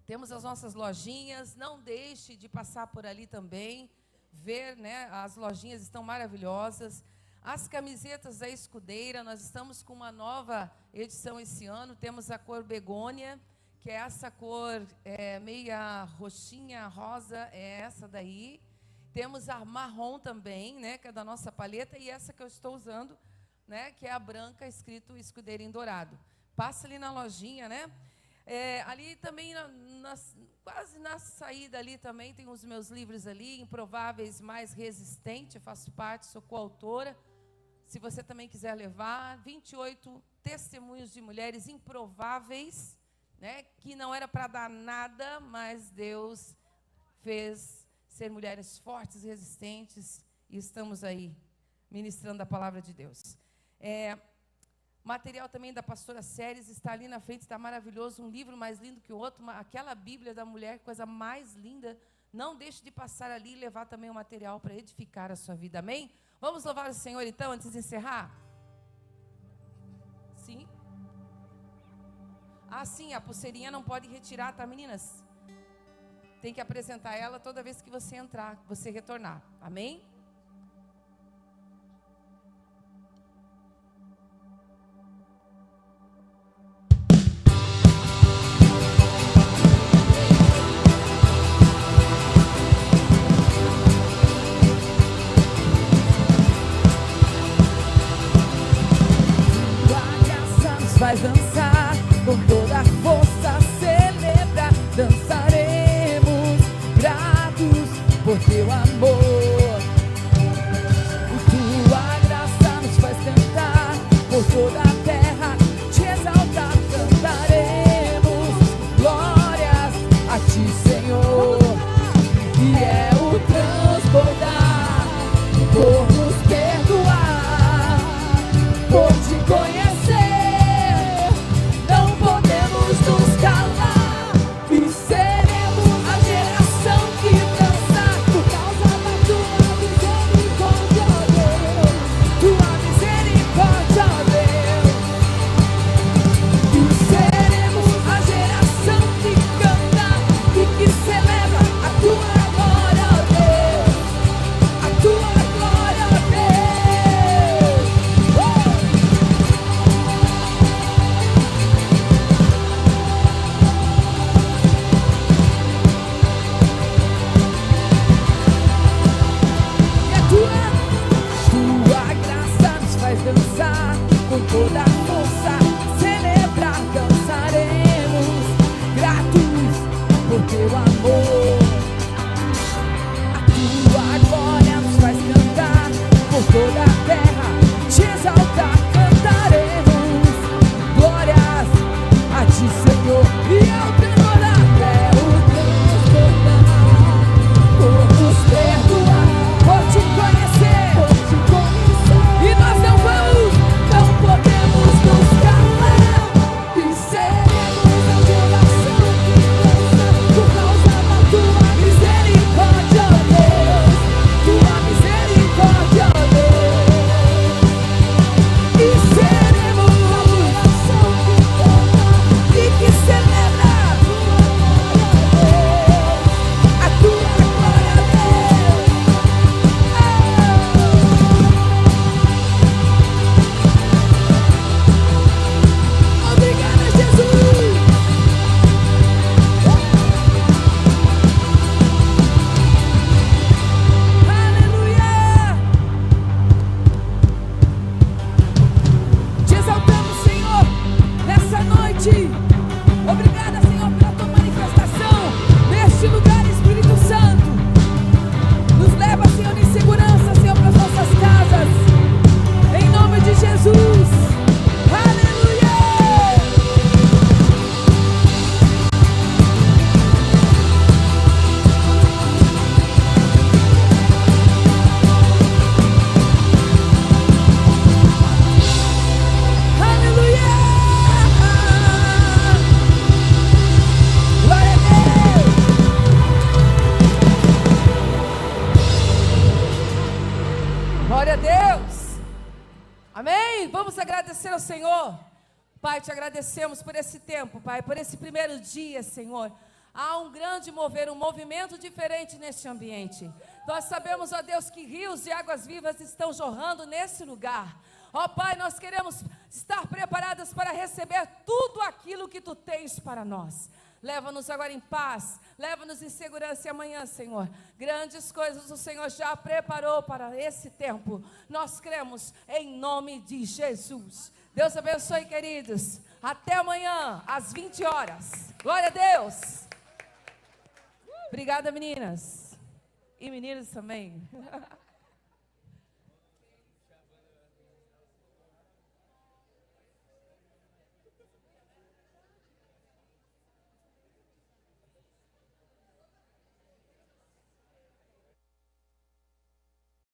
temos as nossas lojinhas, não deixe de passar por ali também, ver, né, as lojinhas estão maravilhosas. As camisetas da Escudeira, nós estamos com uma nova edição esse ano, temos a cor begônia, que é essa cor meia roxinha, rosa, é essa daí. Temos a marrom também, né, que é da nossa paleta, e essa que eu estou usando, né, que é a branca, escrito Escudeira em dourado. Passa ali na lojinha, né? Ali também, quase na saída ali também, tem os meus livros ali, Improváveis Mais Resistente, faço parte, sou coautora. Se você também quiser levar, 28 testemunhos de mulheres improváveis, né, que não era para dar nada, mas Deus fez ser mulheres fortes, resistentes, e estamos aí ministrando a palavra de Deus. Material também da pastora Séries está ali na frente, está maravilhoso, um livro mais lindo que o outro, aquela Bíblia da mulher, coisa mais linda. Não deixe de passar ali e levar também o material para edificar a sua vida, amém? Vamos louvar o Senhor então, antes de encerrar? Sim? Sim, a pulseirinha não pode retirar, tá, meninas? Tem que apresentar ela toda vez que você entrar, que você retornar, amém? agradecer ao Senhor? Pai, te agradecemos por esse tempo, Pai, por esse primeiro dia, Senhor. Há um grande mover, um movimento diferente neste ambiente. Nós sabemos, ó Deus, que rios de águas vivas estão jorrando nesse lugar. Ó Pai, nós queremos estar preparadas para receber tudo aquilo que Tu tens para nós. Leva-nos agora em paz, leva-nos em segurança e amanhã, Senhor, grandes coisas o Senhor já preparou para esse tempo. Nós cremos em nome de Jesus. Deus abençoe, queridos. Até amanhã, às 20 horas. Glória a Deus. Obrigada, meninas. E meninos também.